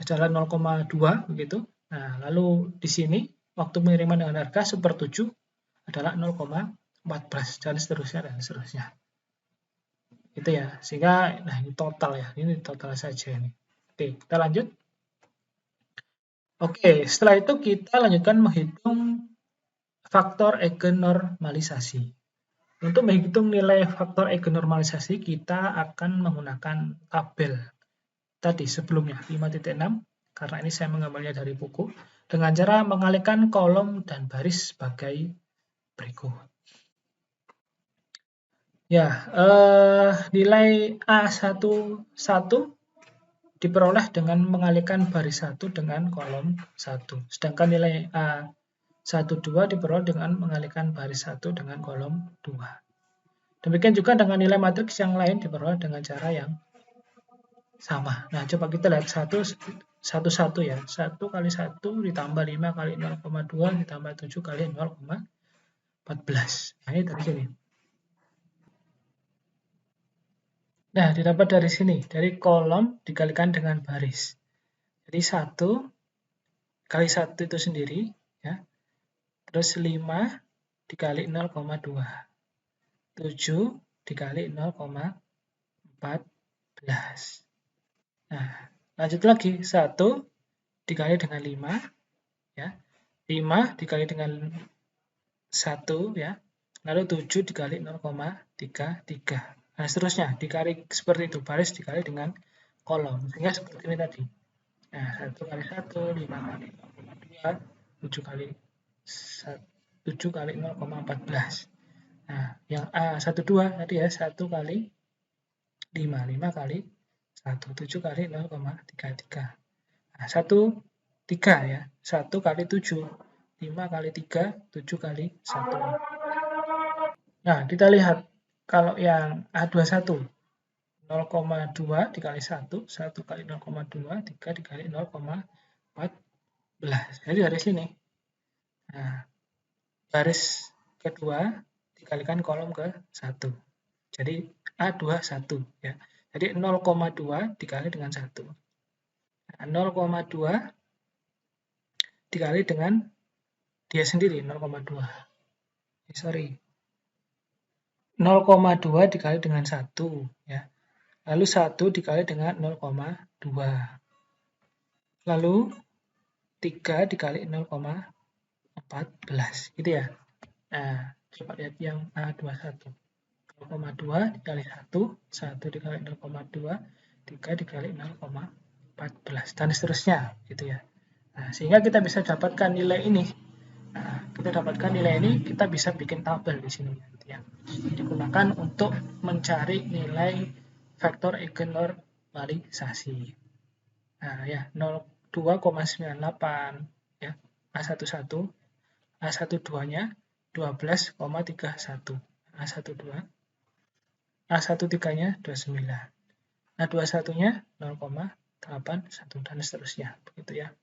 adalah 0,2 begitu. Nah, lalu di sini waktu pengiriman dengan harga 1/7 adalah 0,14 dan seterusnya dan seterusnya. Itu ya. Sehingga nah ini total ya. Ini total saja ini. Oke, kita lanjut. Oke, setelah itu kita lanjutkan menghitung faktor eigenormalisasi. Untuk menghitung nilai faktor eigenormalisasi, kita akan menggunakan tabel tadi sebelumnya 5.6 karena ini saya mengambilnya dari buku dengan cara mengalihkan kolom dan baris sebagai berikut. Ya, nilai A11 diperoleh dengan mengalihkan baris 1 dengan kolom 1. Sedangkan nilai A12 diperoleh dengan mengalihkan baris 1 dengan kolom 2. Demikian juga dengan nilai matriks yang lain diperoleh dengan cara yang sama. Nah, coba kita lihat satu ya. 1 kali 1 ditambah 5 kali 0,2 ditambah 7 kali 0,14. Nah, ini dari sini. Nah, didapat dari sini, dari kolom dikalikan dengan baris. Jadi 1 kali 1 itu sendiri, ya. Terus 5 dikali 0,2. 7 dikali 0,14. Nah, lanjut lagi. 1 dikali dengan 5, ya. 5 dikali dengan 1, ya. Lalu 7 dikali 0,33. Nah, seterusnya dikali seperti itu, baris dikali dengan kolom. Sehingga seperti ini tadi. Nah, 1 kali 1, 5 kali 0,2, 7 kali 0,14. Nah, yang A12 tadi ya, 1 kali 5, 5 kali 1, 7 kali 0,33. Nah, 1, 3 ya, 1 kali 7, 5 kali 3, 7 kali 1. Nah, kita lihat kalau yang A21, 0,2 dikali 1, 1 kali 0,2, 3 dikali 0,14. Jadi dari sini. Nah, baris kedua dikalikan kolom ke 1. Jadi A21 ya. Jadi 0,2 dikali dengan 1. Nah, 0,2 dikali dengan dia sendiri 0,2. Sorry. 0,2 dikali dengan 1 ya. Lalu 1 dikali dengan 0,2. Lalu 3 dikali 0,14 gitu ya. Nah, coba lihat yang A21. 0,2 dikali 1, 1 dikali 0,2, 3 dikali 0,14 dan seterusnya gitu ya. Nah, sehingga kita bisa dapatkan nilai ini. Nah, kita dapatkan nilai ini, kita bisa bikin tabel di sini gitu ya. Digunakan untuk mencari nilai faktor eigenormalisasi. Nah, ya 2,98 ya. A11, A12-nya 12,31. A12, A13-nya 29. A21-nya 0,81 dan seterusnya begitu ya.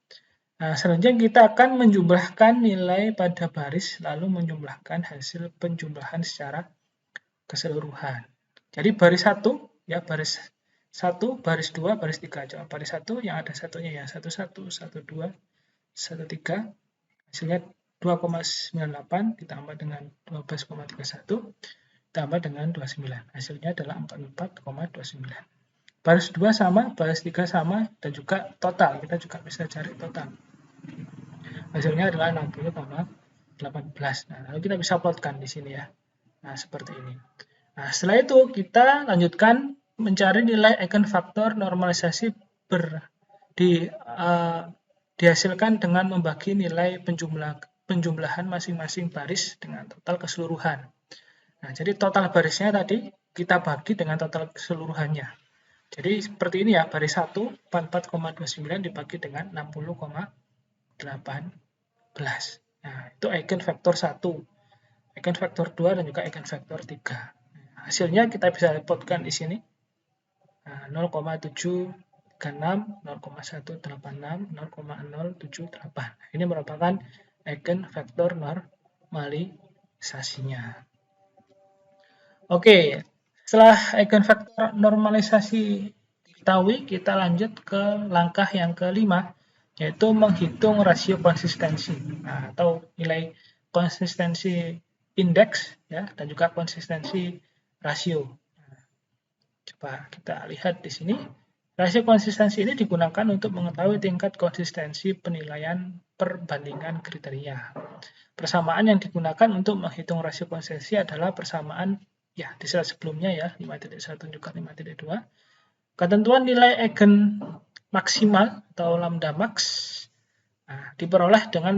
Nah, selanjutnya kita akan menjumlahkan nilai pada baris lalu menjumlahkan hasil penjumlahan secara keseluruhan. Jadi baris 1 ya, baris 1, baris 2, baris 3. Coba baris 1 yang ada satunya ya 11, 12, 13. Hasilnya 2,98 ditambah dengan 12,31 ditambah dengan 29. Hasilnya adalah 44,29. Baris 2 sama, baris 3 sama, dan juga total. Kita juga bisa cari total. Hasilnya adalah 60,18. Nah, lalu kita bisa plotkan di sini ya. Nah, seperti ini. Nah, setelah itu kita lanjutkan mencari nilai eigenfaktor normalisasi dihasilkan dengan membagi nilai penjumlahan masing-masing baris dengan total keseluruhan. Nah, jadi total barisnya tadi kita bagi dengan total keseluruhannya. Jadi seperti ini ya, baris 1 44,29 dibagi dengan 60,18. Nah, itu eigenvektor 1, eigenvektor 2 dan juga eigenvektor 3. Hasilnya kita bisa plotkan di sini. Nah, 0,7 0,036, 0,186, 0,078. Ini merupakan eigenvektor normalisasinya. Oke, setelah eigenvektor normalisasi diketahui, kita lanjut ke langkah yang kelima, yaitu menghitung rasio konsistensi, atau nilai konsistensi indeks, ya, dan juga konsistensi rasio. Coba kita lihat di sini. Rasio konsistensi ini digunakan untuk mengetahui tingkat konsistensi penilaian perbandingan kriteria. Persamaan yang digunakan untuk menghitung rasio konsistensi adalah persamaan ya di slide sebelumnya ya, 5.1 juga 5.2. Ketentuan nilai eigen maksimal atau lambda max diperoleh dengan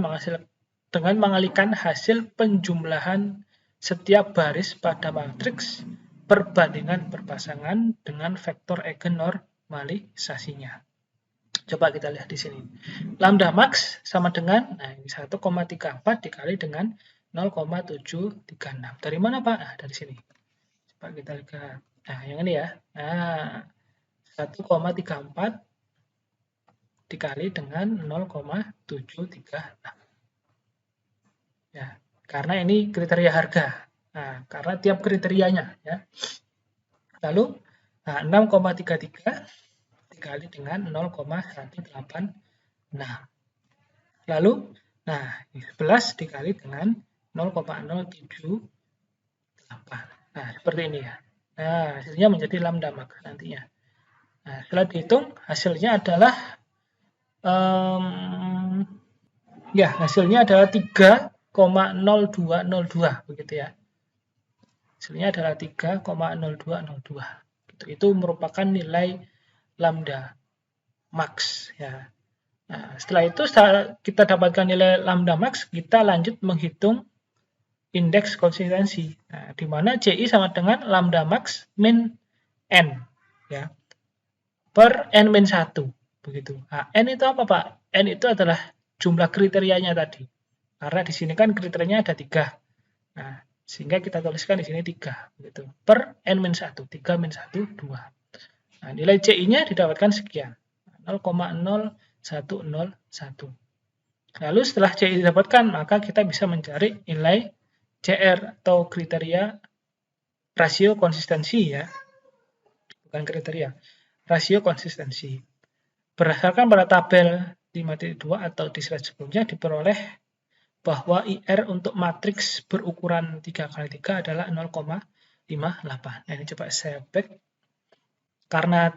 mengalihkan hasil penjumlahan setiap baris pada matriks perbandingan berpasangan dengan vektor eigen normalisasinya. Coba kita lihat di sini. Lambda max sama dengan 1,34 dikali dengan 0,736. Dari mana Pak? Nah, dari sini. Coba kita lihat. Nah, yang ini ya. Nah, 1,34 dikali dengan 0,736. Ya, karena ini kriteria harga. Nah, karena tiap kriterianya ya. Lalu 6,33 dikali dengan 0,186. Lalu 11 dikali dengan 0,078. Nah, seperti ini ya. Nah, hasilnya menjadi lambda max nantinya. Nah, setelah dihitung hasilnya adalah hasilnya adalah 3,0202 begitu ya. Hasilnya adalah 3,0202. Itu merupakan nilai lambda max ya. Nah, setelah itu kita dapatkan nilai lambda max, kita lanjut menghitung indeks konsistensi. Nah, di mana CI sama dengan lambda max min N ya. Per N-1 begitu. Nah, N itu apa Pak? N itu adalah jumlah kriterianya tadi. Karena di sini kan kriterianya ada 3. Nah, sehingga kita tuliskan di sini 3 begitu. Per N-1, 3 min 1 2. Nah, nilai CI-nya didapatkan sekian. 0,0101. Lalu setelah CI didapatkan, maka kita bisa mencari nilai CR atau kriteria rasio konsistensi ya. Bukan kriteria. Rasio konsistensi. Berdasarkan pada tabel 5.2 atau di slide sebelumnya diperoleh bahwa IR untuk matriks berukuran 3x3 adalah 0,58. Nah, ini coba saya back. Karena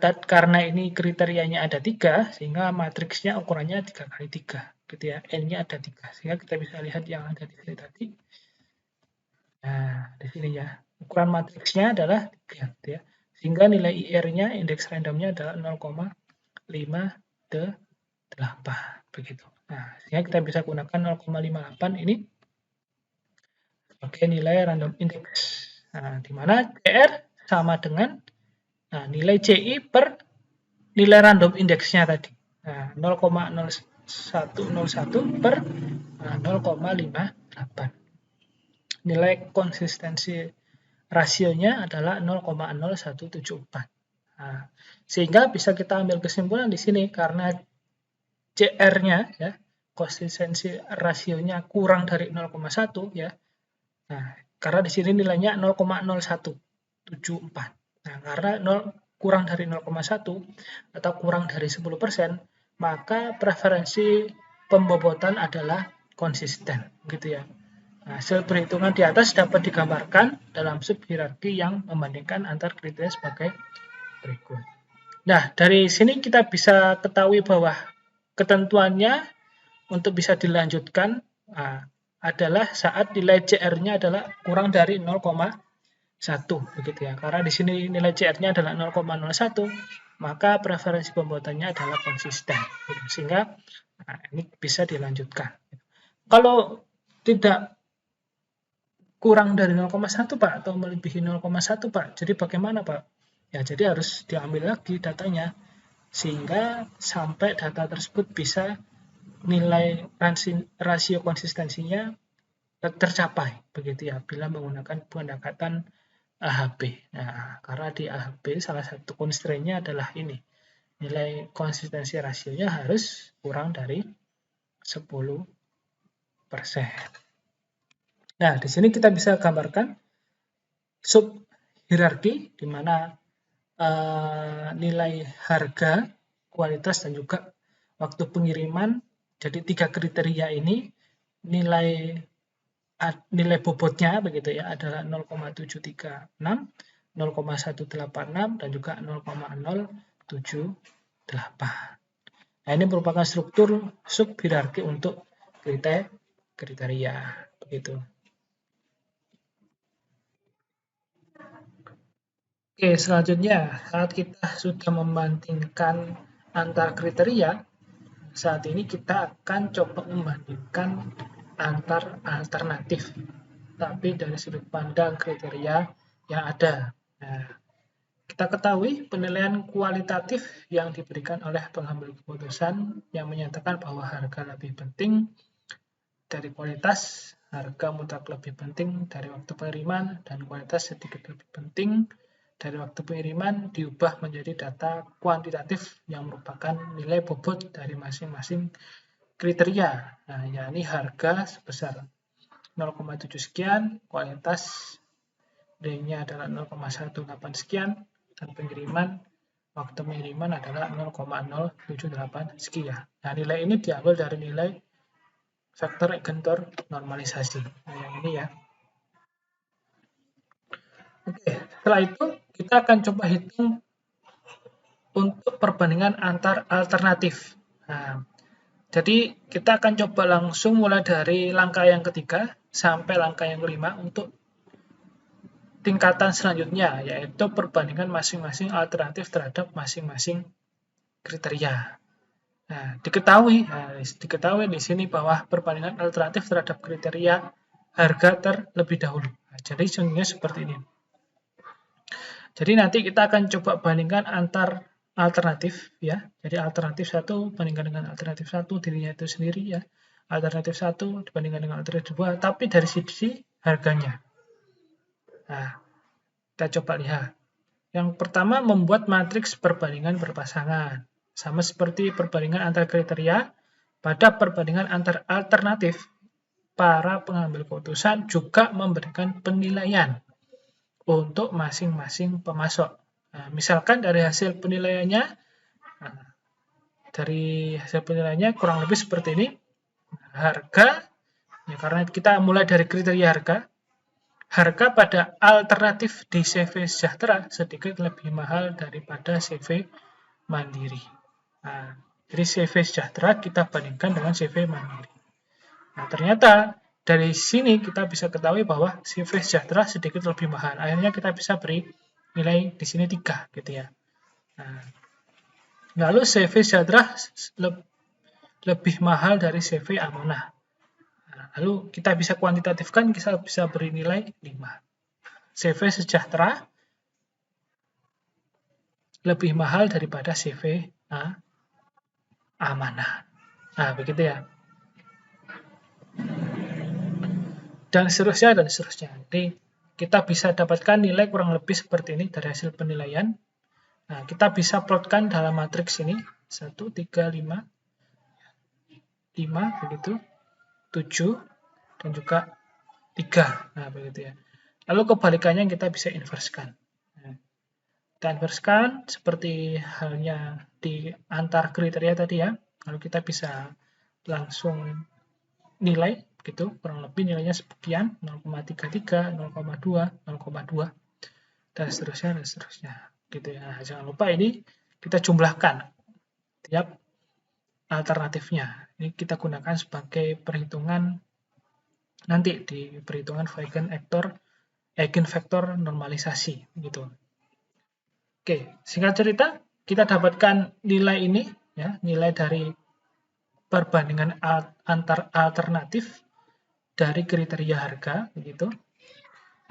ini kriterianya ada 3, sehingga matriksnya ukurannya 3x3. Gitu ya. N-nya ada 3. Sehingga kita bisa lihat yang ada di sini tadi. Nah, di sini ya. Ukuran matriksnya adalah 3. Gitu ya. Sehingga nilai IR-nya, indeks randomnya adalah 0,58 begitu. Nah, sehingga kita bisa gunakan 0,58 ini sebagai nilai random index. Nah, di mana CR sama dengan nilai CI per nilai random indeksnya tadi. Nah, 0,0101 per 0,58. Nilai konsistensi rasionya adalah 0,0174. Nah, sehingga bisa kita ambil kesimpulan di sini karena CR-nya ya, konsistensi rasionya kurang dari 0,1 ya. Nah, karena di sini nilainya 0,0174. Nah, karena kurang dari 0,1 atau kurang dari 10%, maka preferensi pembobotan adalah konsisten gitu ya. Nah, hasil perhitungan di atas dapat digambarkan dalam subhierarki yang membandingkan antar kriteria sebagai berikut. Nah, dari sini kita bisa ketahui bahwa ketentuannya untuk bisa dilanjutkan adalah saat nilai CR-nya adalah kurang dari 0,1 begitu ya. Karena di sini nilai CR-nya adalah 0,01, maka preferensi pembuatannya adalah konsisten. Sehingga ini bisa dilanjutkan. Kalau tidak kurang dari 0,1 Pak atau melebihi 0,1 Pak. Jadi bagaimana Pak? Ya, jadi harus diambil lagi datanya sehingga sampai data tersebut bisa nilai rasio konsistensinya tercapai begitu ya bila menggunakan pendekatan AHB. Nah, karena di AHB salah satu constraint-nya adalah ini nilai konsistensi rasionya harus kurang dari 10%. Nah, di sini kita bisa gambarkan sub hierarki di mana nilai harga, kualitas, dan juga waktu pengiriman. Jadi 3 kriteria ini nilai bobotnya begitu ya adalah 0,736, 0,186 dan juga 0,078. Nah, ini merupakan struktur sub hierarki untuk kriteria begitu. Oke, selanjutnya saat kita sudah membandingkan antar kriteria, saat ini kita akan coba membandingkan antar alternatif, tapi dari sudut pandang kriteria yang ada. Nah, kita ketahui penilaian kualitatif yang diberikan oleh pengambil keputusan yang menyatakan bahwa harga lebih penting dari kualitas, harga mutlak lebih penting dari waktu pengiriman, dan kualitas sedikit lebih penting dari waktu pengiriman diubah menjadi data kuantitatif yang merupakan nilai bobot dari masing-masing kriteria. Nah, yakni harga sebesar 0,7 sekian, kualitas D-nya adalah 0,18 sekian, dan pengiriman waktu pengiriman adalah 0,078 sekian. Nah, nilai ini diambil dari nilai faktor Eigentor normalisasi. Nah, yang ini ya. Oke, setelah itu kita akan coba hitung untuk perbandingan antar alternatif. Nah, jadi kita akan coba langsung mulai dari langkah yang ketiga sampai langkah yang kelima untuk tingkatan selanjutnya, yaitu perbandingan masing-masing alternatif terhadap masing-masing kriteria. Nah, diketahui di sini bahwa perbandingan alternatif terhadap kriteria harga terlebih dahulu. Nah, jadi contohnya seperti ini. Jadi nanti kita akan coba bandingkan antar alternatif ya. Jadi alternatif 1 bandingkan dengan alternatif 1 dirinya itu sendiri ya. Alternatif 1 dibandingkan dengan alternatif 2 tapi dari sisi harganya. Nah, kita coba lihat. Yang pertama membuat matriks perbandingan berpasangan. Sama seperti perbandingan antar kriteria, pada perbandingan antar alternatif, para pengambil keputusan juga memberikan penilaian untuk masing-masing pemasok. Nah, misalkan dari hasil penilaiannya, kurang lebih seperti ini. Harga, ya karena kita mulai dari kriteria harga pada alternatif di CV Sejahtera sedikit lebih mahal daripada CV Mandiri. Nah, jadi CV Sejahtera kita bandingkan dengan CV Mandiri. Nah, ternyata dari sini kita bisa ketahui bahwa CV Sejahtera sedikit lebih mahal. Akhirnya kita bisa beri nilai di sini 3 gitu ya. Nah, lalu CV Sejahtera lebih mahal dari CV Amanah. Nah, lalu kita bisa kuantitatifkan, kita bisa beri nilai 5. CV Sejahtera lebih mahal daripada CV Amanah. Nah, begitu ya. Dan seterusnya, dan seterusnya. Jadi, kita bisa dapatkan nilai kurang lebih seperti ini dari hasil penilaian. Nah, kita bisa plotkan dalam matriks ini. 1, 3, 5, begitu. 7, dan juga 3. Nah, begitu ya. Lalu kebalikannya kita bisa inverskan. Nah, kita inverskan seperti halnya di antar kriteria tadi ya. Lalu kita bisa langsung nilai gitu, kurang lebih nilainya sekian, 0,33, 0,2, 0,2 dan seterusnya gitu ya. Nah, jangan lupa ini kita jumlahkan tiap alternatifnya. Ini kita gunakan sebagai perhitungan nanti di perhitungan eigenvektor normalisasi gitu. Oke, singkat cerita kita dapatkan nilai ini ya, nilai dari perbandingan antar alternatif dari kriteria harga begitu.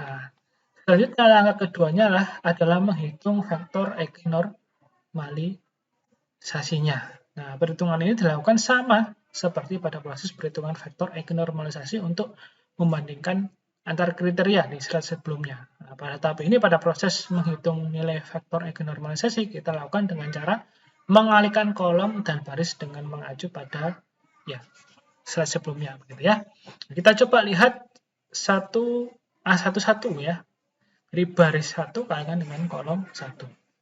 Nah, selanjutnya langkah keduanya adalah menghitung faktor eigennormalisasinya. Nah, perhitungan ini dilakukan sama seperti pada proses perhitungan faktor eigennormalisasi untuk membandingkan antar kriteria di slide sebelumnya. Nah, pada tahap ini pada proses menghitung nilai faktor eigennormalisasi kita lakukan dengan cara mengalihkan kolom dan baris dengan mengacu pada ya slide sebelumnya begitu ya. Kita coba lihat satu-satu ya. Jadi baris 1 kalikan dengan kolom 1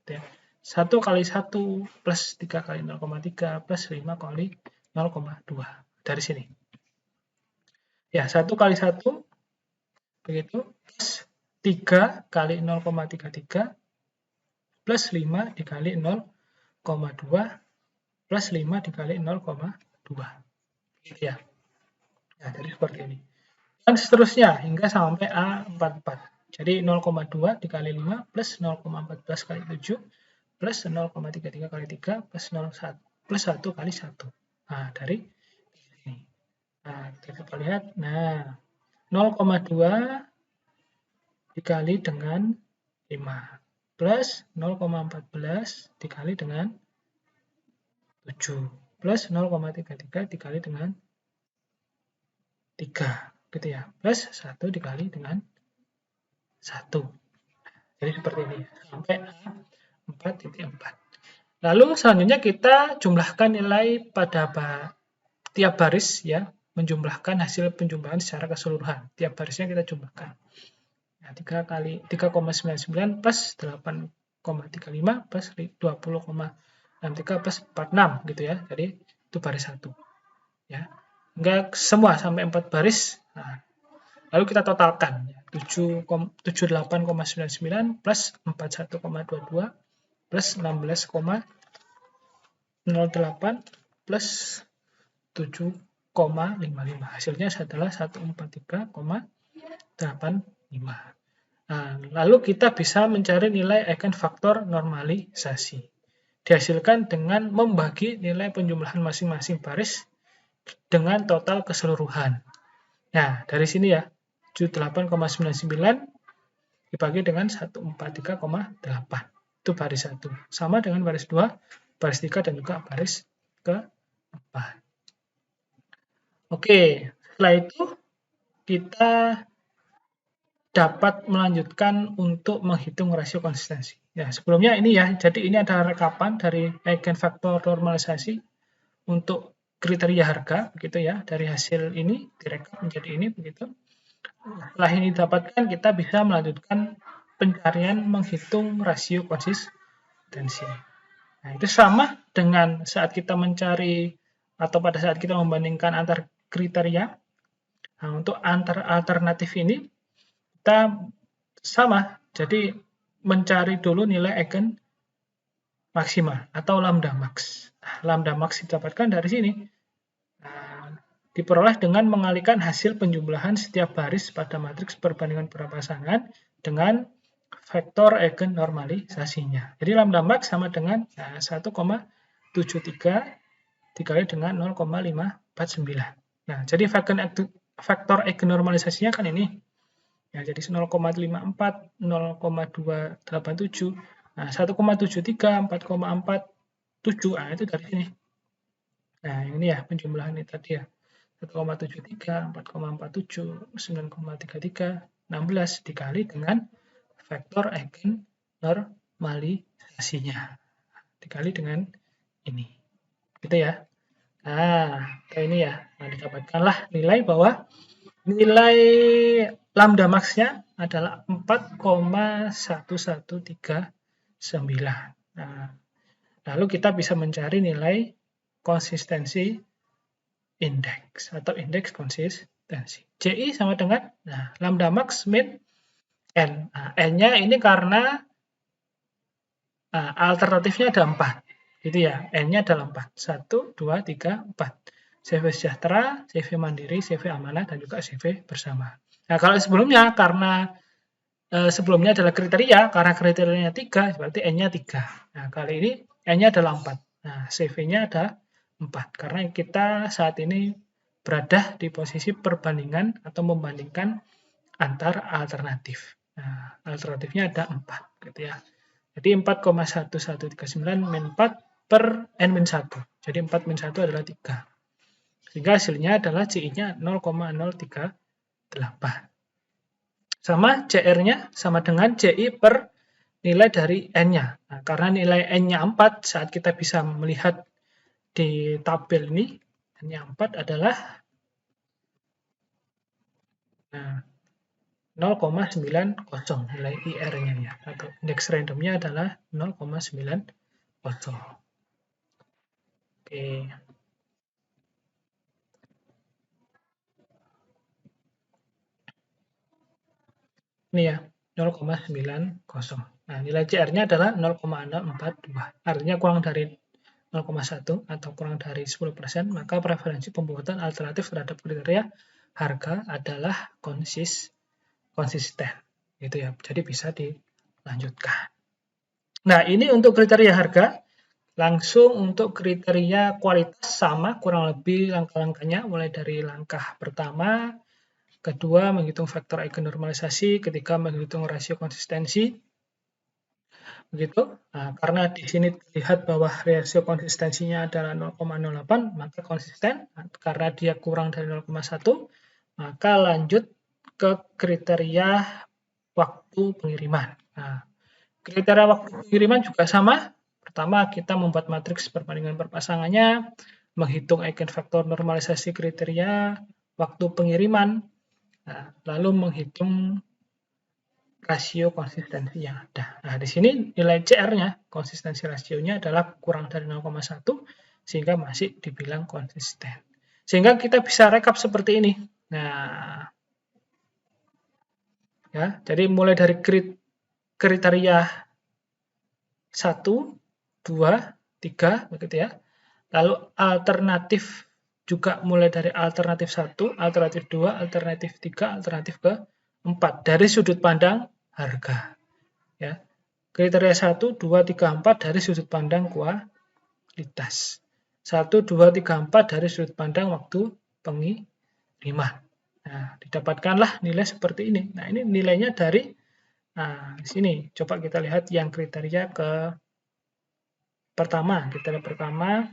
gitu ya. 1 kali 1 plus 3 kali 0,3 plus 5 kali 0,2 dari sini. Ya, 1 kali 1 begitu plus 3 kali 0,33 plus 5 dikali 0,2 plus 5 dikali 0,2 gitu ya. Nah, jadi seperti ini. Dan seterusnya hingga sampai A44. Jadi 0,2 dikali 5 plus 0,14 kali 7 plus 0,33 kali 3 plus 0,1 plus 1 kali 1. Nah, dari ini. Nah, kita coba lihat. Nah, 0,2 dikali dengan 5 plus 0,14 dikali dengan 7 plus 0,33 dikali dengan 3 gitu ya, plus 1 dikali dengan 1. Jadi seperti ini sampai A4.4. Lalu selanjutnya kita jumlahkan nilai pada tiap baris ya, menjumlahkan hasil penjumlahan secara keseluruhan. Tiap barisnya kita jumlahkan. Nah, 3 kali 3,99 plus 8,35 plus 20,63 plus 46 gitu ya. Jadi itu baris 1 ya. Enggak semua sampai 4 baris. Nah, lalu kita totalkan 78,99 plus 41,22 plus 16,08 plus 7,55. Hasilnya adalah 143,85. Nah, lalu kita bisa mencari nilai eigenfaktor normalisasi. Dihasilkan dengan membagi nilai penjumlahan masing-masing baris dengan total keseluruhan. Nah, dari sini ya, 78,99 dibagi dengan 143,8. Itu baris 1. Sama dengan baris 2, baris 3, dan juga baris ke-4. Oke, setelah itu kita dapat melanjutkan untuk menghitung rasio konsistensi. Ya, sebelumnya ini ya, jadi ini adalah rekapan dari eigenfaktor normalisasi untuk kriteria harga, begitu ya, dari hasil ini direkap menjadi ini, begitu. Setelah ini didapatkan, kita bisa melanjutkan pencarian menghitung rasio konsistensi. Nah, itu sama dengan saat kita mencari atau pada saat kita membandingkan antar kriteria. Nah, untuk antar alternatif ini kita sama, jadi mencari dulu nilai eigen maksima atau lambda max. Nah, lambda max didapatkan dari sini. Nah, diperoleh dengan mengalihkan hasil penjumlahan setiap baris pada matriks perbandingan pasangan dengan vektor eigen normalisasinya. Jadi lambda max sama dengan 1,73 dikali dengan 0,549. Nah, jadi vektor eigen normalisasinya kan ini. Ya, jadi 0,54, 0,287, nah 1,73, 4,47, nah itu dari sini. Nah, ini ya penjumlahan ini tadi ya. 1,73, 4,47, 9,33, 16 dikali dengan vektor eigen normalisasinya. Dikali dengan ini. Gitu ya. Nah, kayak ini ya. Nah, didapatkanlah nilai bahwa nilai lambda max-nya adalah 4,1139. Nah, lalu kita bisa mencari nilai konsistensi indeks atau indeks konsistensi. JI sama dengan lambda max min N. Nah, N-nya ini karena alternatifnya ada 4. Gitu ya. N-nya adalah 4. 1, 2, 3, 4. CV sejahtera, CV mandiri, CV amanah, dan juga CV bersama. Nah, kalau sebelumnya karena sebelumnya adalah kriteria, karena kriterianya 3, berarti N-nya 3. Nah, kali ini N-nya adalah 4. Nah, CV-nya ada 4. Karena kita saat ini berada di posisi perbandingan atau membandingkan antar alternatif. Nah, alternatifnya ada 4. Gitu ya. Jadi 4,1139 min 4 per N-1. Jadi 4 min 1 adalah 3. Sehingga hasilnya adalah CI-nya 0,038. Sama CR-nya sama dengan CI per nilai dari N-nya. Nah, karena nilai N-nya 4, saat kita bisa melihat di tabel ini, N-nya 4 adalah 0,90 nilai IR-nya ya, atau indeks randomnya adalah 0,90. Oke. Ini ya, 0,90. Nah, nilai CR-nya adalah 0,042. Artinya kurang dari 0,1 atau kurang dari 10%, maka preferensi pembuatan alternatif terhadap kriteria harga adalah konsisten. Gitu ya. Jadi bisa dilanjutkan. Nah, ini untuk kriteria harga. Langsung untuk kriteria kualitas sama kurang lebih langkah-langkahnya, mulai dari langkah pertama, kedua menghitung faktor eigennormalisasi, ketiga menghitung rasio konsistensi. Begitu. Nah, karena di sini terlihat bahwa rasio konsistensinya adalah 0,08, maka konsisten. Karena dia kurang dari 0,1, maka lanjut ke kriteria waktu pengiriman. Nah, kriteria waktu pengiriman juga sama. Pertama, kita membuat matriks perbandingan perpasangannya, menghitung eigenfaktor normalisasi kriteria, waktu pengiriman, nah, lalu menghitung rasio konsistensi yang ada. Nah, di sini nilai CR-nya, konsistensi rasionya adalah kurang dari 0,1, sehingga masih dibilang konsisten. Sehingga kita bisa rekap seperti ini. Nah, ya, jadi mulai dari kriteria 1, 2, 3, begitu ya. Lalu alternatif juga mulai dari alternatif 1, alternatif 2, alternatif 3, alternatif ke-4 dari sudut pandang harga. Ya. Kriteria 1, 2, 3, 4 dari sudut pandang kualitas. 1, 2, 3, 4 dari sudut pandang waktu pengiriman. Nah, didapatkanlah nilai seperti ini. Nah, ini nilainya dari di sini. Coba kita lihat yang kriteria pertama. Kriteria pertama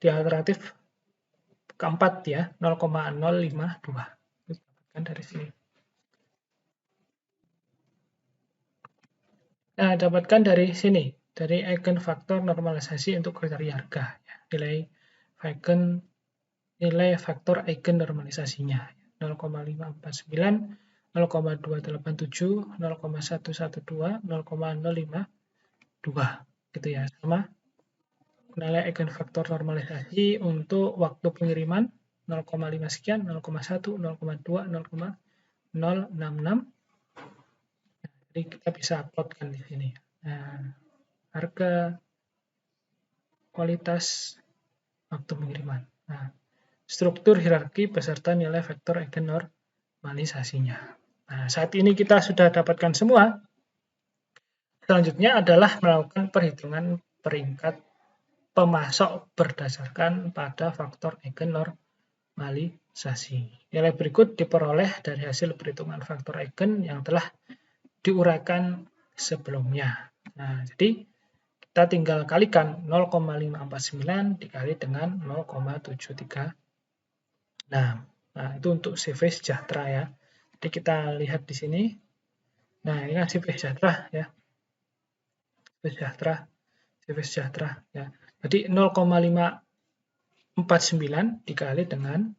di alternatif keempat ya, 0,052. Dapatkan dari sini. Nah, dapatkan dari sini, dari eigenfaktor normalisasi untuk kriteria harga. Nilai faktor eigennormalisasinya 0,549, 0,287, 0,112, 0,052 gitu ya. Sama nilai eigenfaktor normalisasi untuk waktu pengiriman 0,5 sekian, 0,1, 0,2, 0,066. Jadi kita bisa uploadkan di sini. Nah, harga, kualitas, waktu pengiriman. Nah, struktur hierarki beserta nilai vektor eigennormalisasinya. Nah, saat ini kita sudah dapatkan semua. Selanjutnya adalah melakukan perhitungan peringkat pemasok berdasarkan pada faktor eigennormalisasi. Nilai berikut diperoleh dari hasil perhitungan faktor eigen yang telah diuraikan sebelumnya. Nah, jadi kita tinggal kalikan 0,549 dikali dengan 0,736. Nah, itu untuk CV sejahtera ya. Jadi kita lihat di sini. Nah, ini kan CV sejahtera ya. CV sejahtera ya. Jadi 0,549 dikali dengan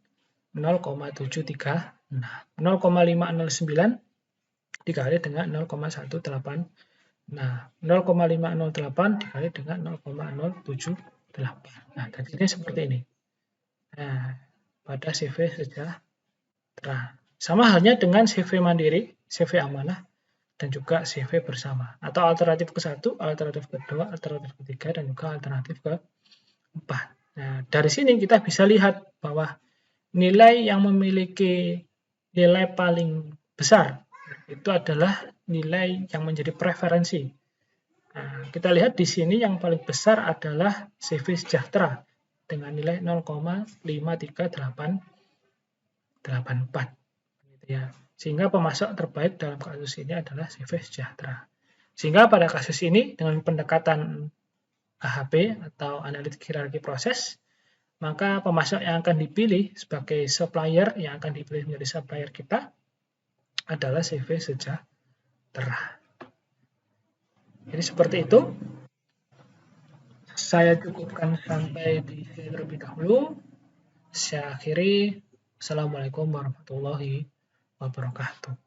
0,736. 0,509 dikali dengan 0,186. Nah, 0,508 dikali dengan 0,078. Nah, jadinya seperti ini. Nah, pada CV sejahtera. Sama halnya dengan CV mandiri, CV amanah, dan juga CV bersama. Atau alternatif ke-1, alternatif ke-2, alternatif ke-3, dan juga alternatif ke-4. Nah, dari sini kita bisa lihat bahwa nilai yang memiliki nilai paling besar itu adalah nilai yang menjadi preferensi. Nah, kita lihat di sini yang paling besar adalah CV sejahtera dengan nilai 0,53884. Gitu ya. Sehingga pemasok terbaik dalam kasus ini adalah CV sejahtera. Sehingga pada kasus ini dengan pendekatan AHP atau analitik hierarki proses, maka pemasok yang akan dipilih sebagai supplier yang akan dipilih menjadi supplier kita adalah CV sejahtera. Jadi seperti itu. Saya cukupkan sampai di sini terlebih dahulu. Saya akhiri. Assalamualaikum warahmatullahi wabarakatuh.